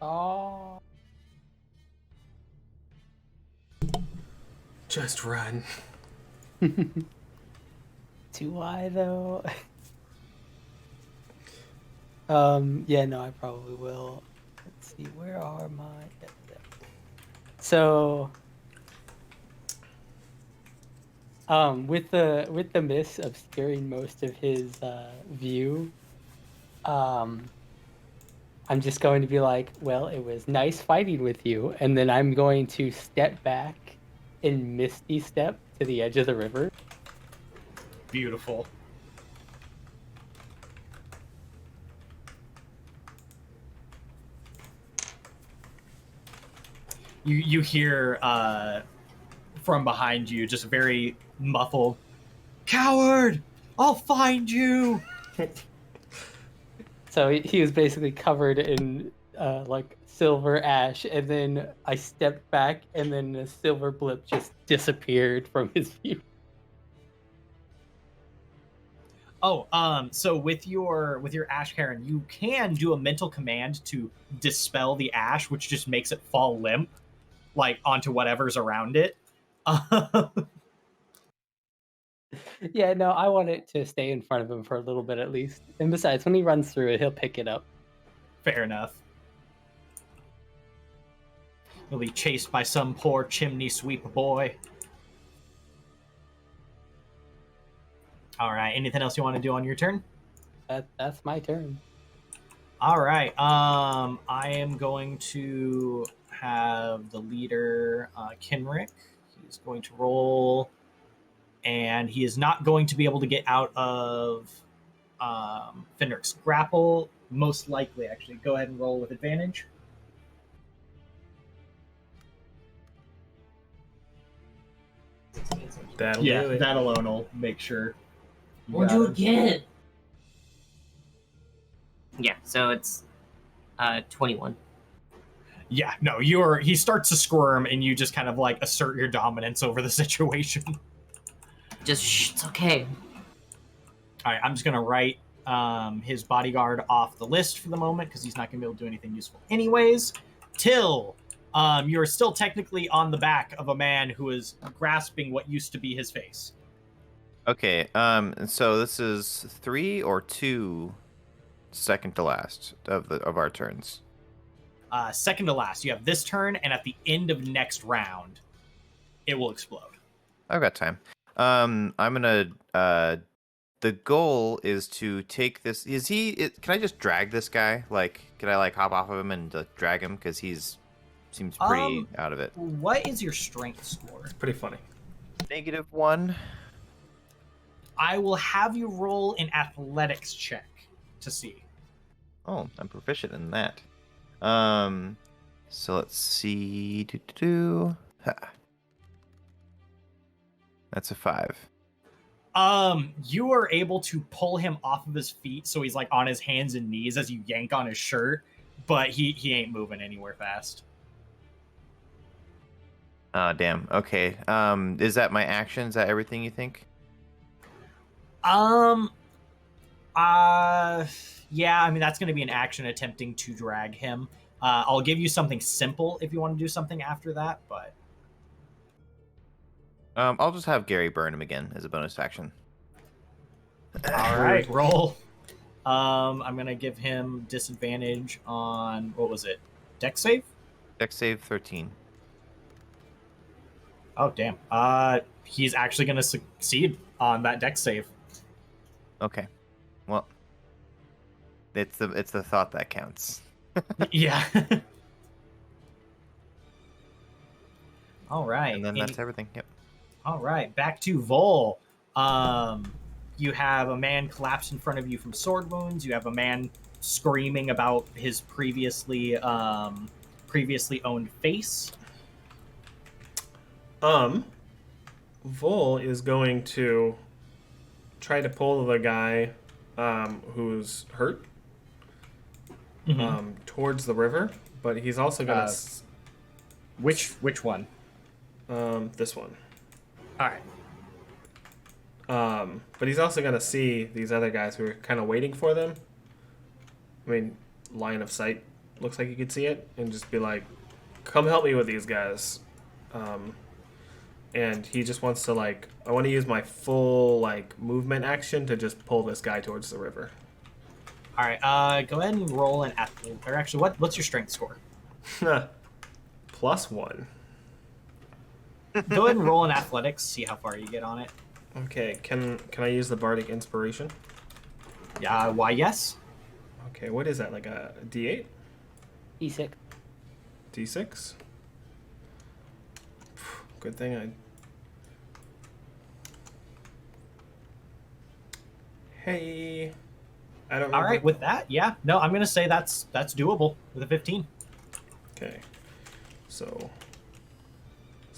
Oh. Just run. Do I though? Yeah, no, I probably will. Let's see, where are my... So, with the mist obscuring most of his view, I'm just going to be like, well, it was nice fighting with you, and then I'm going to step back and misty step to the edge of the river. Beautiful. You hear from behind you just very muffled, "Coward! I'll find you!" So he was basically covered in like silver ash, and then I stepped back, and then the silver blip just disappeared from his view. Oh, so with your ash Karen, you can do a mental command to dispel the ash, which just makes it fall limp, like onto whatever's around it. Yeah, no, I want it to stay in front of him for a little bit at least. And besides, when he runs through it, he'll pick it up. Fair enough. He'll be chased by some poor chimney sweep boy. All right. Anything else you want to do on your turn? That's my turn. All right. I am going to have the leader, Fenrick. He's going to roll, and he is not going to be able to get out of Fenrick's grapple. Most likely, actually. Go ahead and roll with advantage. That'll do it. That alone will make sure. We'll do it again. Yeah, so it's 21. Yeah, no, he starts to squirm, and you just kind of like assert your dominance over the situation. Just shh, it's okay. All right, I'm just gonna write his bodyguard off the list for the moment because he's not gonna be able to do anything useful anyways. Till, you're still technically on the back of a man who is grasping what used to be his face. Okay, and so this is 3 or 2 second to last of our turns. Second to last. You have this turn, and at the end of next round, it will explode. I've got time. I'm gonna. The goal is to take this. Can I just drag this guy? Like, can I like hop off of him and drag him because seems pretty out of it. What is your strength score? It's pretty funny. -1. I will have you roll an athletics check to see. Oh, I'm proficient in that. So let's see. Ha. That's a 5. You are able to pull him off of his feet, so he's like on his hands and knees as you yank on his shirt, but he ain't moving anywhere fast. Oh, damn. Okay. Is that my action? Is that everything you think? Yeah, I mean, that's going to be an action attempting to drag him. I'll give you something simple if you want to do something after that, but... I'll just have Gary burn him again as a bonus action. All right, roll. I'm going to give him disadvantage on, what was it? Dex save? Dex save 13. Oh, damn. He's actually going to succeed on that dex save. Okay. Well, it's the thought that counts. Yeah. All right. And then that's everything. Yep. All right, back to Vol. You have a man collapsed in front of you from sword wounds. You have a man screaming about his previously owned face. Vol is going to try to pull the guy who's hurt towards the river, but he's also gonna which one? This one. All right. But he's also gonna see these other guys who are kind of waiting for them. I mean, line of sight looks like you could see it, and just be like, "Come help me with these guys." And he just wants to I want to use my full movement action to just pull this guy towards the river. All right. Go ahead and roll an athlete. Or actually, what's your strength score? +1. Go ahead and roll an athletics. See how far you get on it. Okay. Can I use the bardic inspiration? Yeah. Why? Yes. Okay. What is that? Like a D8? D6. D6. Good thing I... Hey. I don't All remember. right, with that, yeah. No, I'm going to say that's doable with a 15. Okay. So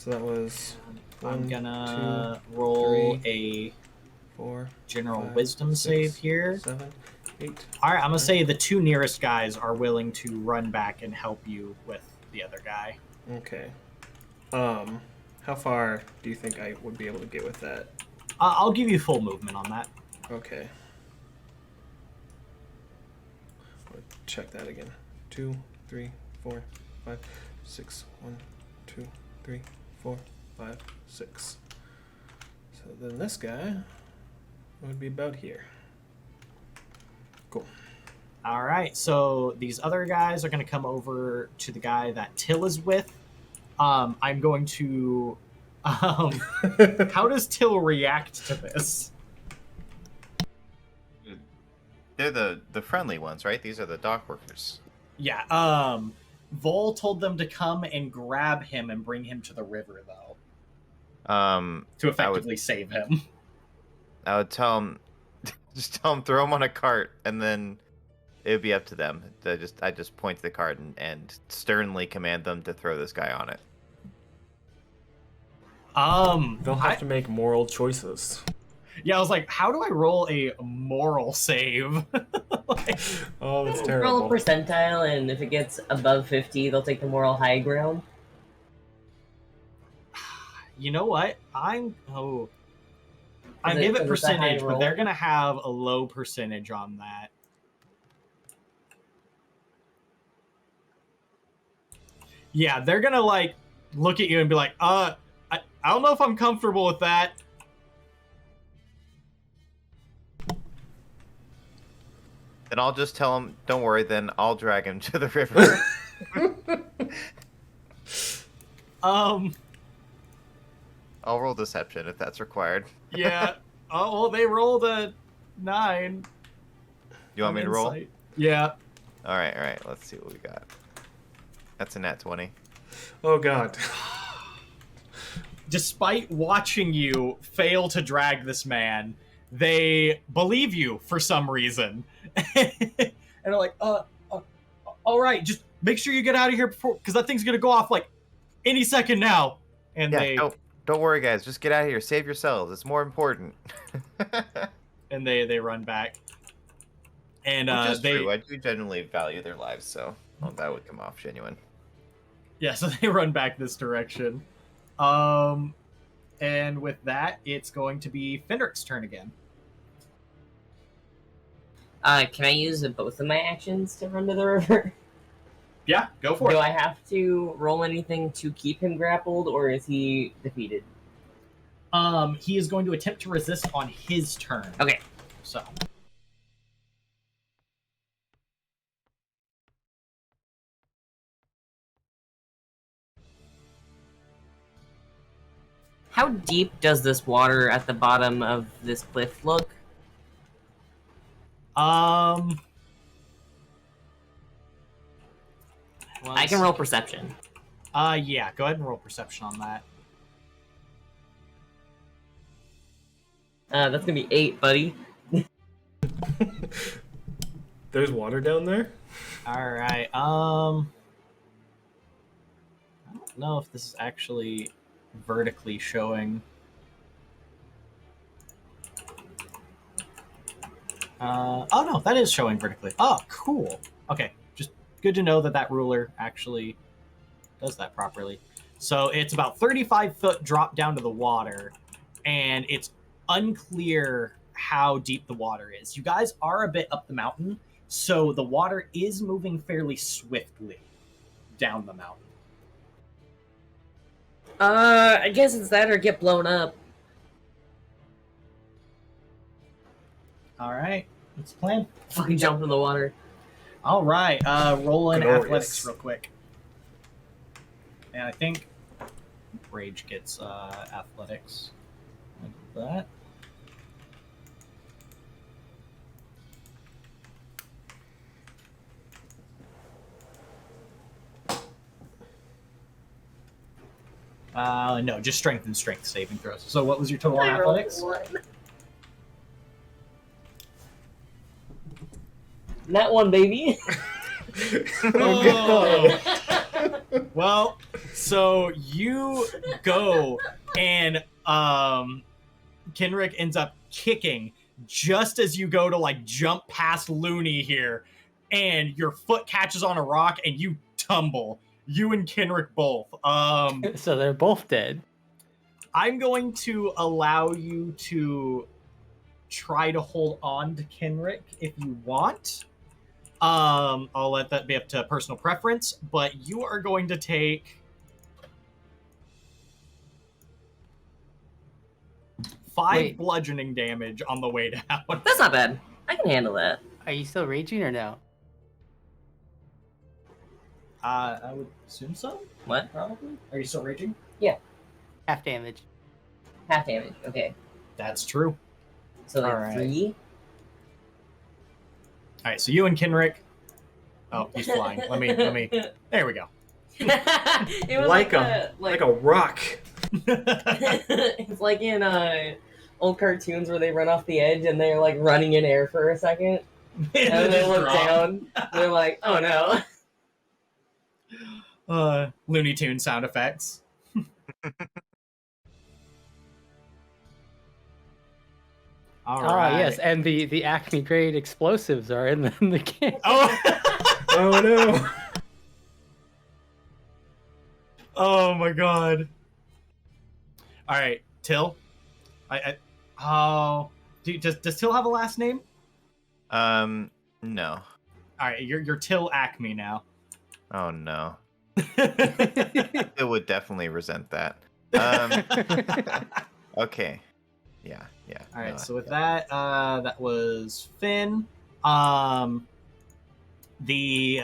that was I'm 1, going to roll 3, a 4, general 5, wisdom 6, save here. 7, 8. All right, I'm going 9. to say the 2 nearest guys are willing to run back and help you with the other guy. Okay. How far do you think I would be able to get with that? I'll give you full movement on that. Okay. Check that again. 2, 3, 4, 5, 6. 1, 2, 3, 4, 5, 6. So then this guy would be about here. Cool. All right, so these other guys are going to come over to the guy that Till is with. I'm going to... how does Till react to this? They're the friendly ones, right? These are the dock workers. Yeah, Vol told them to come and grab him and bring him to the river, though. To effectively save him. I would tell them, just tell them, throw them on a cart, and then it would be up to them. I just point to the cart and sternly command them to throw this guy on it. They'll have to make moral choices. Yeah, I was like, how do I roll a moral save? Oh, that's Roll terrible. a percentile, and if it gets above 50, they'll take the moral high ground. You know what? I give it Is it a percentage, high but roll? they're gonna have a low percentage on that. Yeah, they're gonna like look at you and be like, I don't know if I'm comfortable with that. Then I'll just tell them, don't worry, then I'll drag him to the river. I'll roll deception if that's required. Yeah. Oh, well, they rolled a 9. You want me to roll? Insight. Yeah. All right. Let's see what we got. That's a nat 20. Oh, God. Despite watching you fail to drag this man, they believe you for some reason. And are like, all right, just make sure you get out of here before, because that thing's going to go off like any second now. And Yeah, don't worry, guys. Just get out of here. Save yourselves. It's more important. and they run back. And Which is true. I do genuinely value their lives, so that would come off genuine. Yeah, so they run back this direction. And with that, it's going to be Fenrick's turn again. Can I use both of my actions to run to the river? Yeah, go for Do it. I have to roll anything to keep him grappled, or is he defeated? He is going to attempt to resist on his turn. Okay. So. How deep does this water at the bottom of this cliff look? I can roll perception. Yeah, go ahead and roll perception on that. That's gonna be 8, buddy. There's water down there? All right. I don't know if this is actually vertically showing. Oh no, that is showing vertically. Oh, cool. Okay, just good to know that ruler actually does that properly. So it's about 35-foot drop down to the water, and it's unclear how deep the water is. You guys are a bit up the mountain, so the water is moving fairly swiftly down the mountain. I guess it's that or get blown up. All right, what's the plan? Fucking jump in the water. All right, roll in Glorious. athletics real quick. And I think Rage gets athletics. Like that. No, just strength and strength saving throws. So what was your total on athletics? That one, baby. Oh. Well, so you go and Kenrick ends up kicking just as you go to like jump past Luny here, and your foot catches on a rock and you tumble. You and Kenrick both. So they're both dead. I'm going to allow you to try to hold on to Kenrick if you want. I'll let that be up to personal preference, but you are going to take 5 bludgeoning damage on the way down. That's not bad. I can handle that. Are you still raging or no? I would assume so. What? Probably. Are you still raging? Half damage. Half damage. Okay. That's true. So like All right. 3. All right, so you and Kenrick. Oh, he's flying. Let me. There we go. It was Like a rock. It's like in old cartoons where they run off the edge and they're like running in air for a second, and then they look down. They're like, "Oh no!" Looney Tune sound effects. All right. Yes, and the Acme grade explosives are in the game. Oh. Oh no. Oh my god. All right, Till. Does Till have a last name? No. All right, you're Till Acme now. Oh no. It would definitely resent that. Okay. Yeah. All right, no, so with that was Finn. The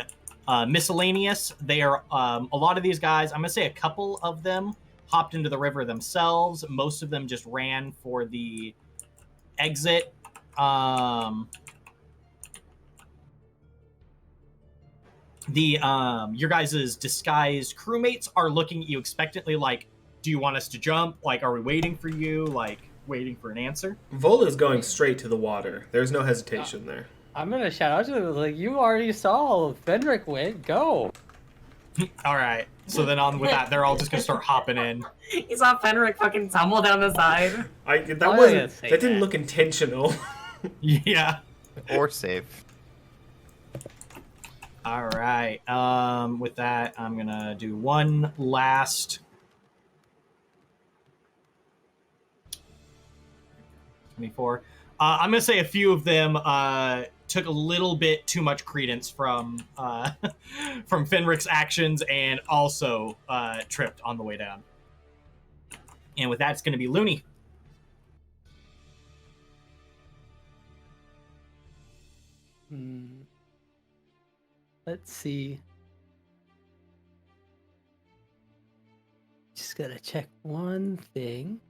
miscellaneous, they are a lot of these guys, I'm gonna say a couple of them hopped into the river themselves. Most of them just ran for the exit. Your guys' disguised crewmates are looking at you expectantly like, do you want us to jump? Like, are we waiting for you? Like, waiting for an answer? Vola's going straight to the water. There's no hesitation there. I'm gonna shout out to them, like, you already saw Fenrick went, go. All right. So then on with that, they're all just gonna start hopping in. You saw Fenrick fucking tumble down the side. That didn't look intentional. Yeah. or safe. All right. With that, I'm gonna do one last. 24. I'm gonna say a few of them took a little bit too much credence from from Fenrick's actions and also tripped on the way down. And with that, it's gonna be Looney. Let's see. Just gotta check one thing.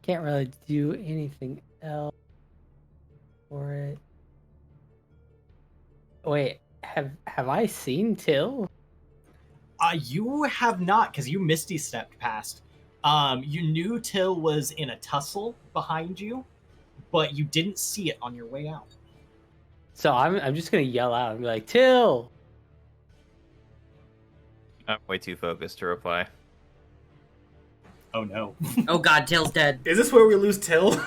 Can't really do anything else for it. Wait, have I seen Till? You have not, because you Misty stepped past. You knew Till was in a tussle behind you, but you didn't see it on your way out. So I'm just gonna yell out and be like, Till! I'm way too focused to reply. Oh no. Oh god, Till's dead. Is this where we lose Till?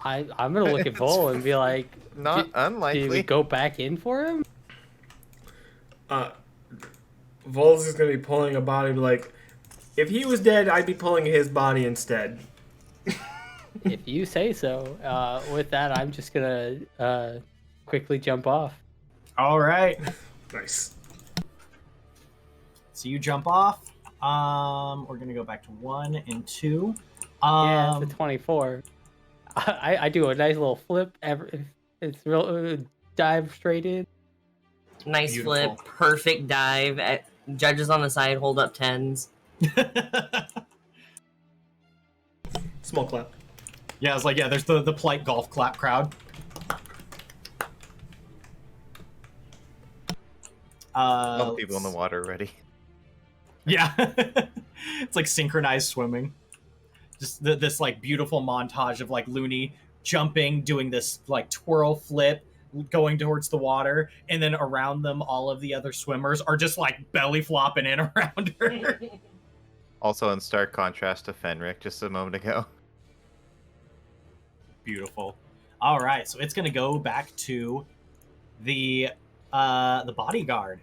I'm gonna look at Vol and be like, Not do unlikely. we go back in for him? Vol's is gonna be pulling a body like, if he was dead, I'd be pulling his body instead. If you say so. With that, I'm just gonna quickly jump off. All right. Nice. So you jump off. We're gonna go back to 1 and 2. Yeah, it's a 24. I do a nice little flip. It's real dive straight in. Nice Beautiful. flip, perfect dive. Judges on the side hold up 10s. Small clap. Yeah, it's like, yeah, there's the polite golf clap crowd. All the people in the water already. Yeah. It's like synchronized swimming. Just this like beautiful montage of like Luny jumping, doing this like twirl flip, going towards the water, and then around them all of the other swimmers are just like belly flopping in around her. Also in stark contrast to Fenrick just a moment ago. Beautiful. All right, so it's gonna go back to the bodyguard.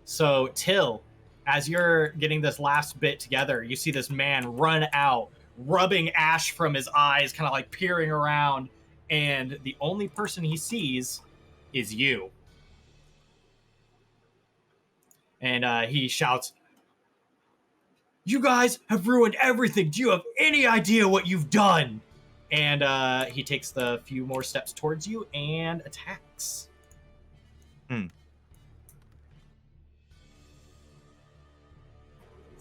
So Till, as you're getting this last bit together, you see this man run out, rubbing ash from his eyes, kind of like peering around, and the only person he sees is you. And he shouts, "You guys have ruined everything. Do you have any idea what you've done?" And he takes the few more steps towards you and attacks.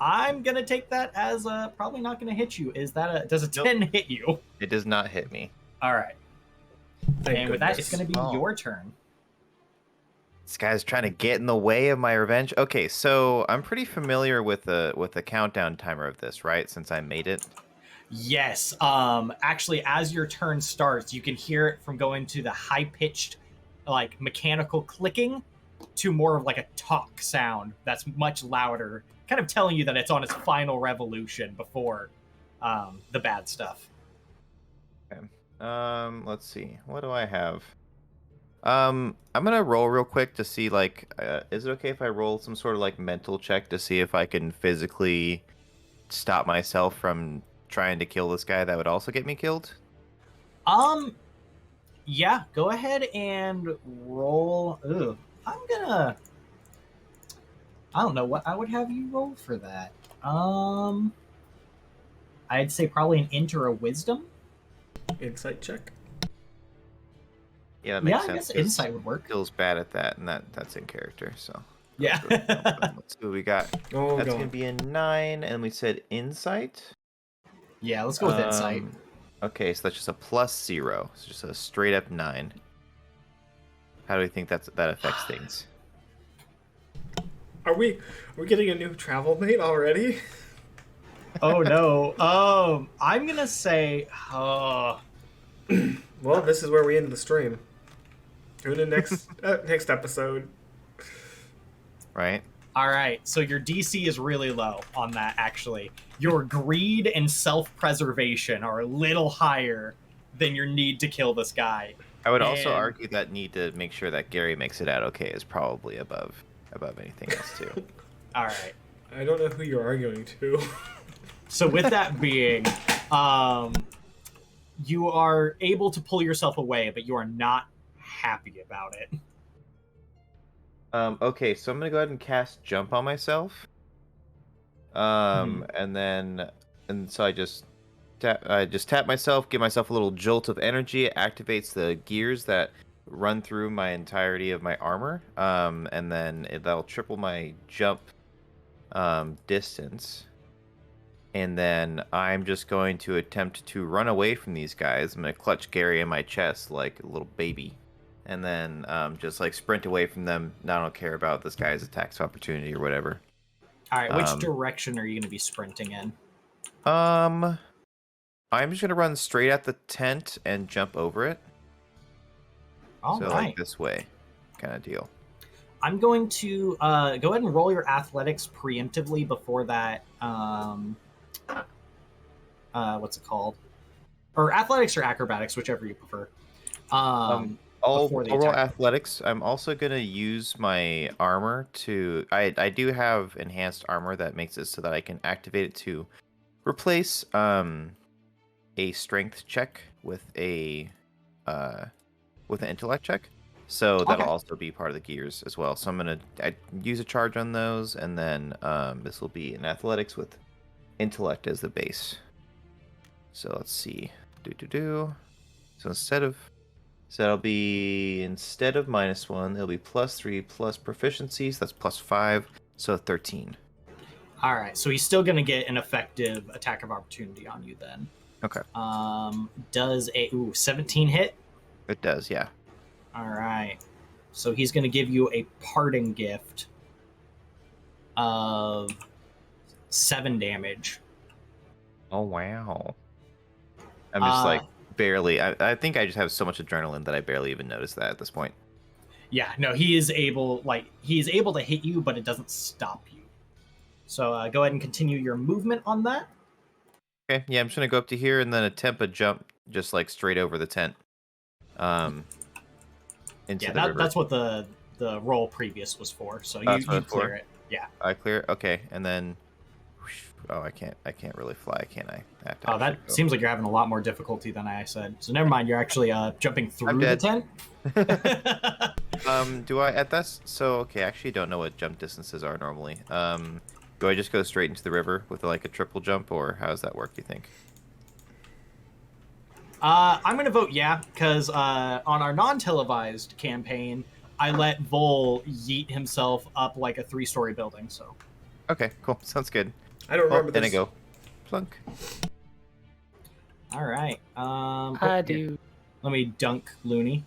I'm gonna take that as probably not gonna hit you. Is that does a 10 hit you? It does not hit me. All right. Thank With that, goodness. it's gonna be your turn. This guy's trying to get in the way of my revenge. Okay, so I'm pretty familiar with the countdown timer of this, right? Since I made it. Yes. Actually, as your turn starts, you can hear it from going to the high-pitched, like mechanical clicking, to more of like a talk sound that's much louder, kind of telling you that it's on its final revolution before the bad stuff. Okay. Let's see. What do I have? I'm gonna roll real quick to see, like, is it okay if I roll some sort of like mental check to see if I can physically stop myself from trying to kill this guy that would also get me killed? Yeah, go ahead and roll. Ugh, I don't know what I would have you roll for that. I'd say probably an int or a wisdom. Insight check. Yeah, that makes Yeah, sense. I guess 'cause insight would work. Phil's bad at that, and that's in character. So Yeah. let's see what we got. Oh, That's God. gonna be a 9, and we said insight. Yeah, let's go with insight. Okay, so that's just a +0. It's just a straight up 9. How do we think that affects things? Are we getting a new travel mate already? Oh no. I'm gonna say, Well, this is where we end the stream. Tune in next episode. Right? all right. So your DC is really low on that. Actually, your greed and self-preservation are a little higher than your need to kill this guy. I would also And- argue that need to make sure that Gary makes it out okay is probably above anything else too. All right. I don't know who you're arguing to. So with that being, you are able to pull yourself away, but you are not happy about it. Okay, so I'm gonna go ahead and cast jump on myself. And so I just tap myself, give myself a little jolt of energy. It activates the gears that run through my entirety of my armor. And then that'll triple my jump distance. And then I'm just going to attempt to run away from these guys. I'm gonna clutch Gary in my chest like a little baby. And then just like sprint away from them. I don't care about this guy's attacks of opportunity or whatever. All right. Which direction are you going to be sprinting in? I'm just gonna run straight at the tent and jump over it. All so right. like this way, kind of deal. I'm going to go ahead and roll your athletics preemptively before that. What's it called? Or athletics or acrobatics, whichever you prefer. I'll before the roll attack. athletics. I'm also gonna use my armor to. I do have enhanced armor that makes it so that I can activate it to replace a strength check with an intellect check. So that'll also be part of the gears as well. So I use a charge on those, and then this will be an athletics with intellect as the base. So let's see. So instead of So that'll be, instead of -1, it'll be +3 plus proficiency. So that's +5. So 13. All right, so he's still going to get an effective attack of opportunity on you then. Okay. Does a 17 hit? It does, yeah. All right. So he's going to give you a parting gift of 7 damage. Oh, wow. I'm just like barely. I think I just have so much adrenaline that I barely even noticed that at this point. Yeah, no, he is able to hit you, but it doesn't stop you. So go ahead and continue your movement on that. Okay, yeah, I'm just gonna go up to here and then attempt a jump, just like straight over the tent, into the river. That's what the roll previous was for. So you clear it. Yeah. I clear it. Okay, and then. Oh, I can't really fly, can I? That seems like you're having a lot more difficulty than I said. So never mind. You're actually jumping through the tent. Do I at that? So okay, I actually don't know what jump distances are normally. Do I just go straight into the river with like a triple jump, or how does that work? Do you think? I'm gonna vote yeah, because on our non-televised campaign, I let Vol yeet himself up like a 3-story building. So. Okay, cool. Sounds good. I don't remember Then this. I go plunk. All right. I do. Let me dunk Luny.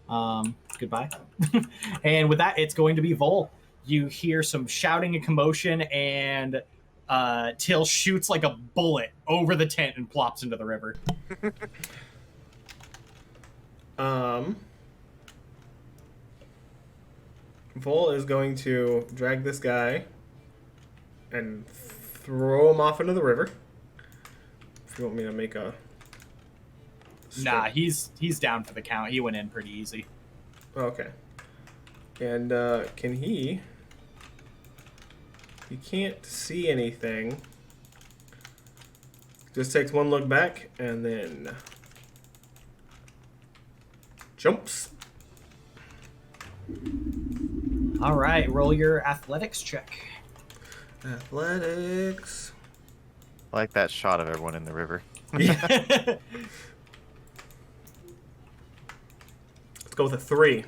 Goodbye. And with that, it's going to be Vol. You hear some shouting and commotion, and Till shoots like a bullet over the tent and plops into the river. Vol is going to drag this guy and throw him off into the river. If you want me to make a... Nah, he's down for the count. He went in pretty easy. Okay. And can he... He can't see anything. Just takes one look back and then jumps. All right, roll your athletics check. Athletics. I like that shot of everyone in the river. Let's go with a 3.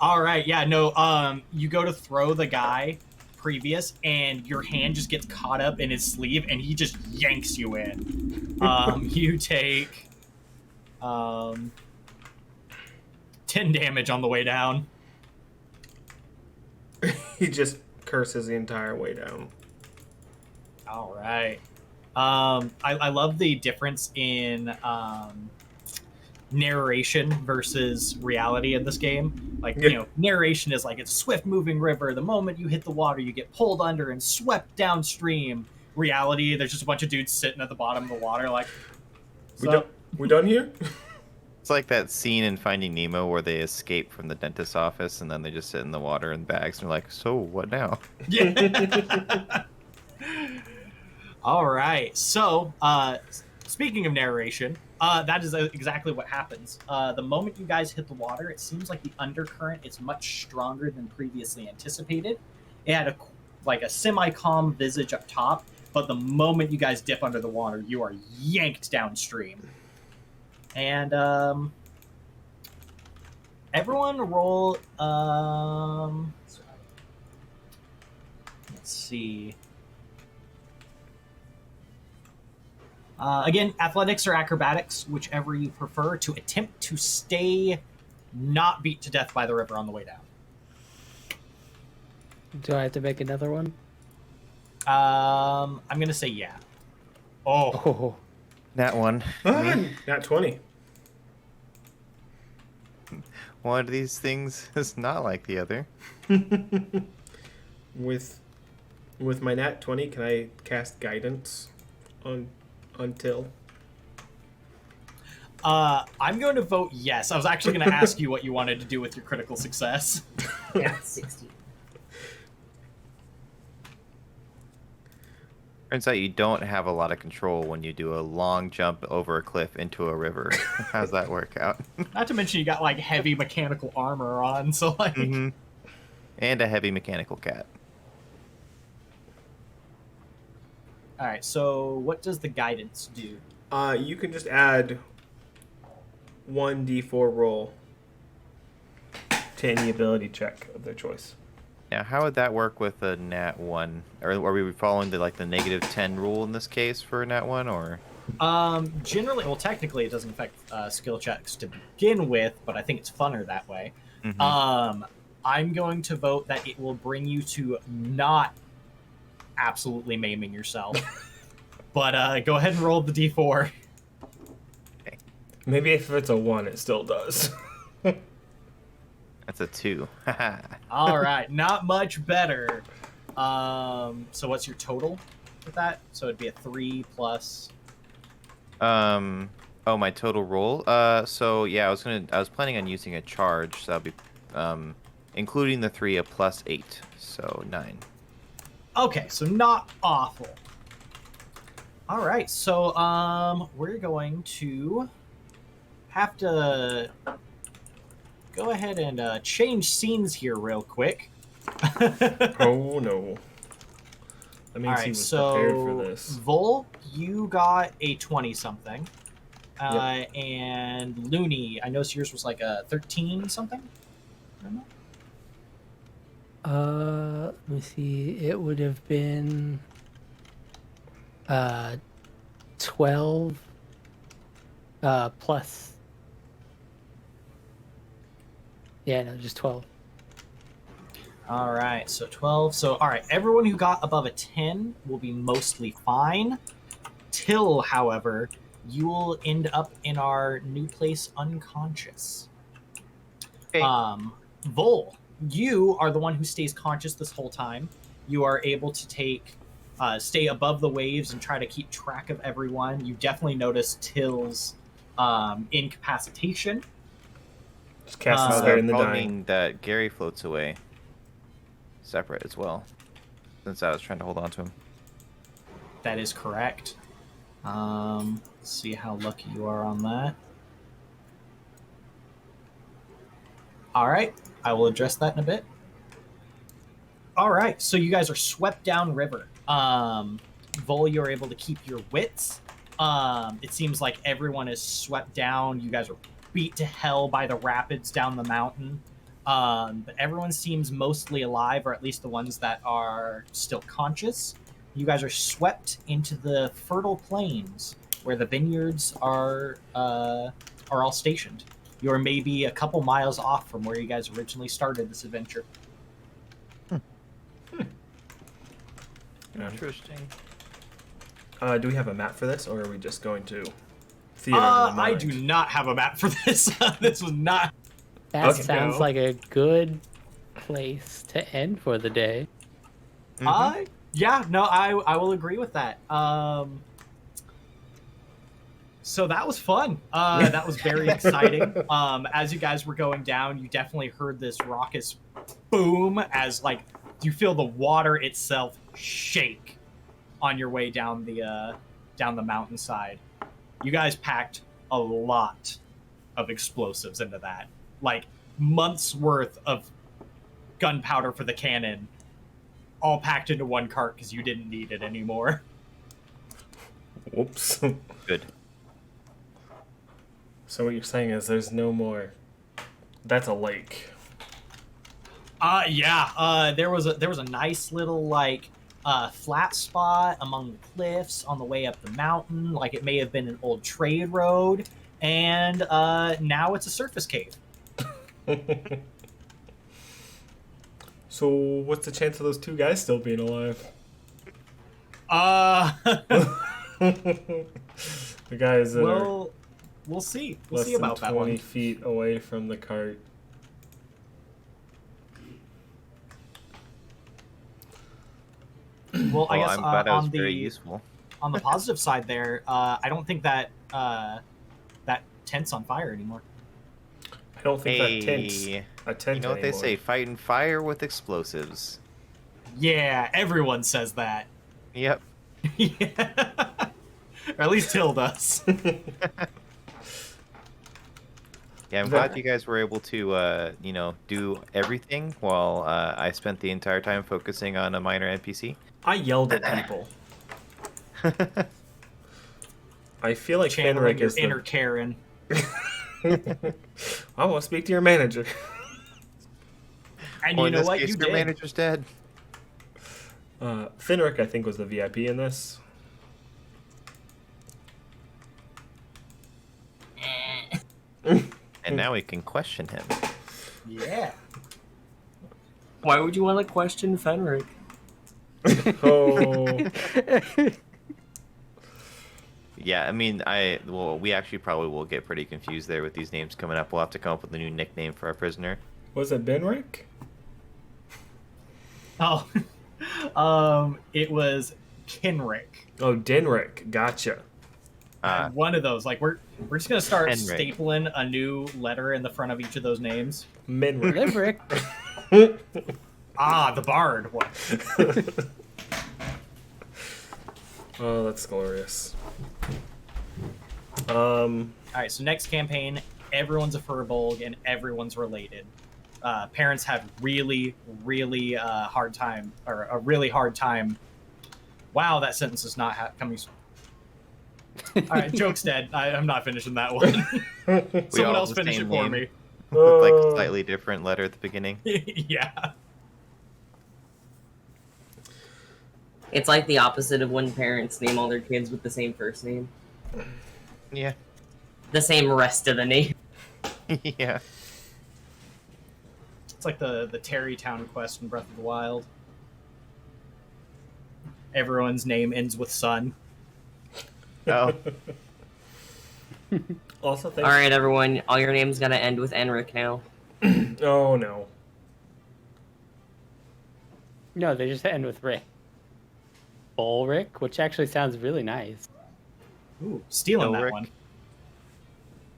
All right, yeah, no, you go to throw the guy previous, and your hand just gets caught up in his sleeve, and he just yanks you in. You take 10 damage on the way down. He just curses the entire way down. All right. I love the difference in narration versus reality in this game. Like, you know, narration is like it's a swift moving river. The moment you hit the water, you get pulled under and swept downstream. Reality, there's just a bunch of dudes sitting at the bottom of the water like, we done here? It's like that scene in Finding Nemo where they escape from the dentist's office and then they just sit in the water in bags and they're like, so what now? Yeah. All right. So, speaking of narration, that is exactly what happens. The moment you guys hit the water, it seems like the undercurrent is much stronger than previously anticipated. It had a semi-calm visage up top, but the moment you guys dip under the water, you are yanked downstream. And everyone roll. Let's see. Again, athletics or acrobatics, whichever you prefer, to attempt to stay not beat to death by the river on the way down. Do I have to make another one? I'm going to say yeah. Oh. That one. Not 20. One of these things is not like the other. With my nat 20, can I cast guidance on Till? I'm going to vote yes. I was actually going to ask you what you wanted to do with your critical success. Yeah, 60. Turns out you don't have a lot of control when you do a long jump over a cliff into a river. How's that work out? Not to mention you got like heavy mechanical armor on, so like... Mm-hmm. And a heavy mechanical cat. All right, so what does the guidance do? You can just add 1d4 roll to any ability check of their choice. Now, how would that work with a nat 1? Or are we following the negative 10 rule in this case for a nat 1, or? Generally, well, technically, it doesn't affect skill checks to begin with, but I think it's funner that way. Mm-hmm. I'm going to vote that it will bring you to not absolutely maiming yourself. But go ahead and roll the d4. Okay. Maybe if it's a 1, it still does. That's a 2. All right, not much better. So what's your total with that? So it'd be a 3 plus. Oh, my total roll. So yeah, I was planning on using a charge, so that'll be, including the 3, a plus 8, so 9. Okay, so not awful. All right, so we're going to have to go ahead and change scenes here real quick. Oh no. That means All right, he was so prepared for this. Vol, you got a 20-something. Yep. And Luny, I know yours was like a 13-something? Let me see. It would have been 12 plus. Yeah, no, just 12. All right, so 12. So, all right, everyone who got above a 10 will be mostly fine. Till, however, you will end up in our new place unconscious. Okay. Vol, you are the one who stays conscious this whole time. You are able to stay above the waves and try to keep track of everyone. You definitely notice Till's incapacitation. Just cast a spell in the dying. That Gary floats away separate as well, since I was trying to hold on to him. That is correct. Let's see how lucky you are on that. All right, I will address that in a bit. All right, so you guys are swept down river. Vol, you're able to keep your wits. It seems like everyone is swept down. You guys are beat to hell by the rapids down the mountain. But everyone seems mostly alive, or at least the ones that are still conscious. You guys are swept into the fertile plains where the vineyards are all stationed. You're maybe a couple miles off from where you guys originally started this adventure. Interesting. Do we have a map for this, or are we just going to theater of the mind? I do not have a map for this. This was not... That sounds like a good place to end for the day. Mm-hmm. Yeah, no, I will agree with that. So that was fun. That was very exciting. As you guys were going down, you definitely heard this raucous boom as you feel the water itself shake on your way down the mountainside. You guys packed a lot of explosives into that. Months worth of gunpowder for the cannon, all packed into one cart because you didn't need it anymore. Whoops. Good. So what you're saying is there's no more... That's a lake. Yeah. There was a nice little flat spot among the cliffs on the way up the mountain. It may have been an old trade road, and now it's a surface cave. So what's the chance of those two guys still being alive? The guys that are we'll see. less See about than that 20 one. feet away from the cart. Well, I guess I'm glad I was on very useful. On the positive side there, I don't think that that tent's on fire anymore. I don't think that tent's a tent You know what they anymore. say? Fighting fire with explosives. Yeah, everyone says that. Yep. Yeah. Or at least Till does. Yeah, I'm glad you guys were able to, do everything while I spent the entire time focusing on a minor NPC. I yelled at people. I feel like Channeling Fenrick your is inner Karen. I want to speak to your manager. And Or you in know this what? case, You your did. manager's dead. Fenrick, I think, was the VIP in this. And now we can question him. Yeah. Why would you want to question Fenrick? Oh, Yeah, I mean, we actually probably will get pretty confused there with these names coming up. We'll have to come up with a new nickname for our prisoner. was it Benrick? Oh, it was Kenrick. Oh, Denrick. Gotcha. One of those. Like we're just gonna start Fenrick. stapling a new letter in the front of each of those names. Menrick. Limerick. Ah, the Bard one. Oh, that's glorious. All right, so next campaign, everyone's a Firbolg and everyone's related. Parents had really hard time, or a really hard time. Wow, that sentence is not coming. All right, joke's dead. I'm not finishing that one. Someone all else the finish it same for name. me. With like a slightly different letter at the beginning. Yeah. It's like the opposite of when parents name all their kids with the same first name. Yeah. The same rest of the name. Yeah. It's like the Terrytown quest in Breath of the Wild. Everyone's name ends with son. Oh. Also, thanks. All right, everyone. All your names gotta end with Enric now. Oh no. No, they just end with Rick. Bolrick, which actually sounds really nice. Ooh, stealing that Ulrich. one.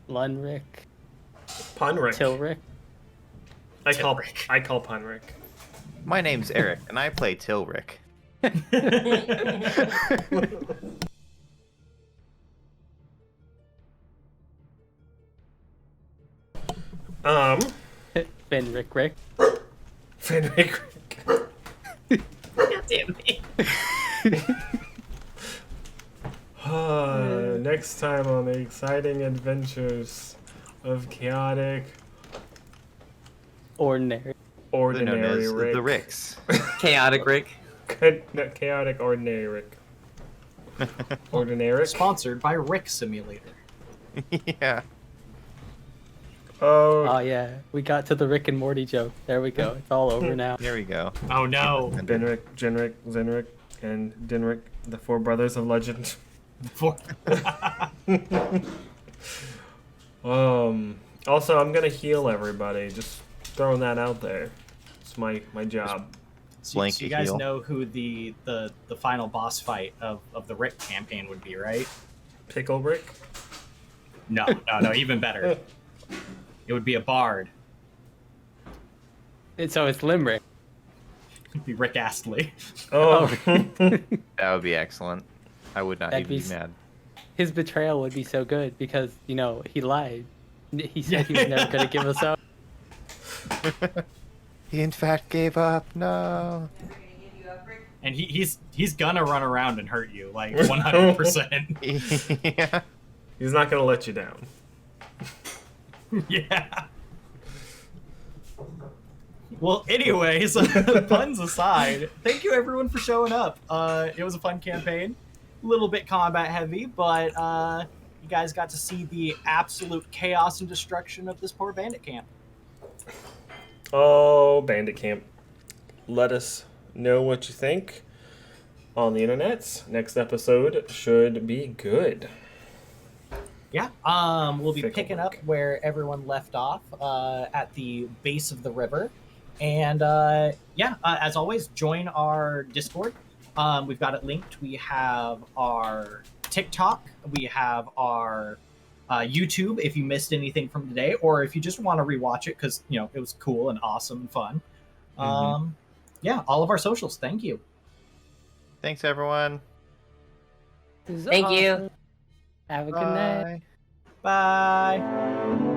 Lunrick, Punrick. Tilrick. I call Tilrick. Punrick. My name's Eric, and I play Tylrick. Fenrick Rick. Fenrick. God damn it. Next time on the exciting adventures of chaotic, Ordinary. They're known ordinary as Rick. the Ricks. Chaotic Rick. Chaotic, ordinary Rick. Ordinary. Sponsored by Rick Simulator. Yeah. Oh, Oh yeah, we got to the Rick and Morty joke. There we go. It's all over now. There we go. Oh no. Benrick, Genrick, Zenrick, and Dinrick, the four brothers of legend. Also, I'm gonna heal everybody. Just throwing that out there. It's my job. So Blanket you guys heal. know who the final boss fight of the Rick campaign would be, right? Pickle Rick. No, even better. It would be a bard. And so it's Limerick. It'd be Rick Astley. Oh, That would be excellent. I would not That'd even be be mad. His betrayal would be so good because, you know, he lied. He said he was never going to give us up. He in fact gave up. No. And he's gonna run around and hurt you, like 100%. Yeah. he's not gonna let you down. Yeah. Well, anyways, puns aside, thank you everyone for showing up. It was a fun campaign. A little bit combat heavy, but you guys got to see the absolute chaos and destruction of this poor bandit camp. Oh, Bandit Camp. Let us know what you think on the internets. Next episode should be good. Yeah, we'll be Fickle picking up Rick. where everyone left off at the base of the river. And as always, join our Discord. We've got it linked. We have our TikTok. We have our YouTube if you missed anything from today, or if you just want to rewatch it because, you know, it was cool and awesome and fun. Yeah, all of our socials. Thank you. Thanks, everyone. This is Thank you. awesome. Have a good night. Bye. Bye.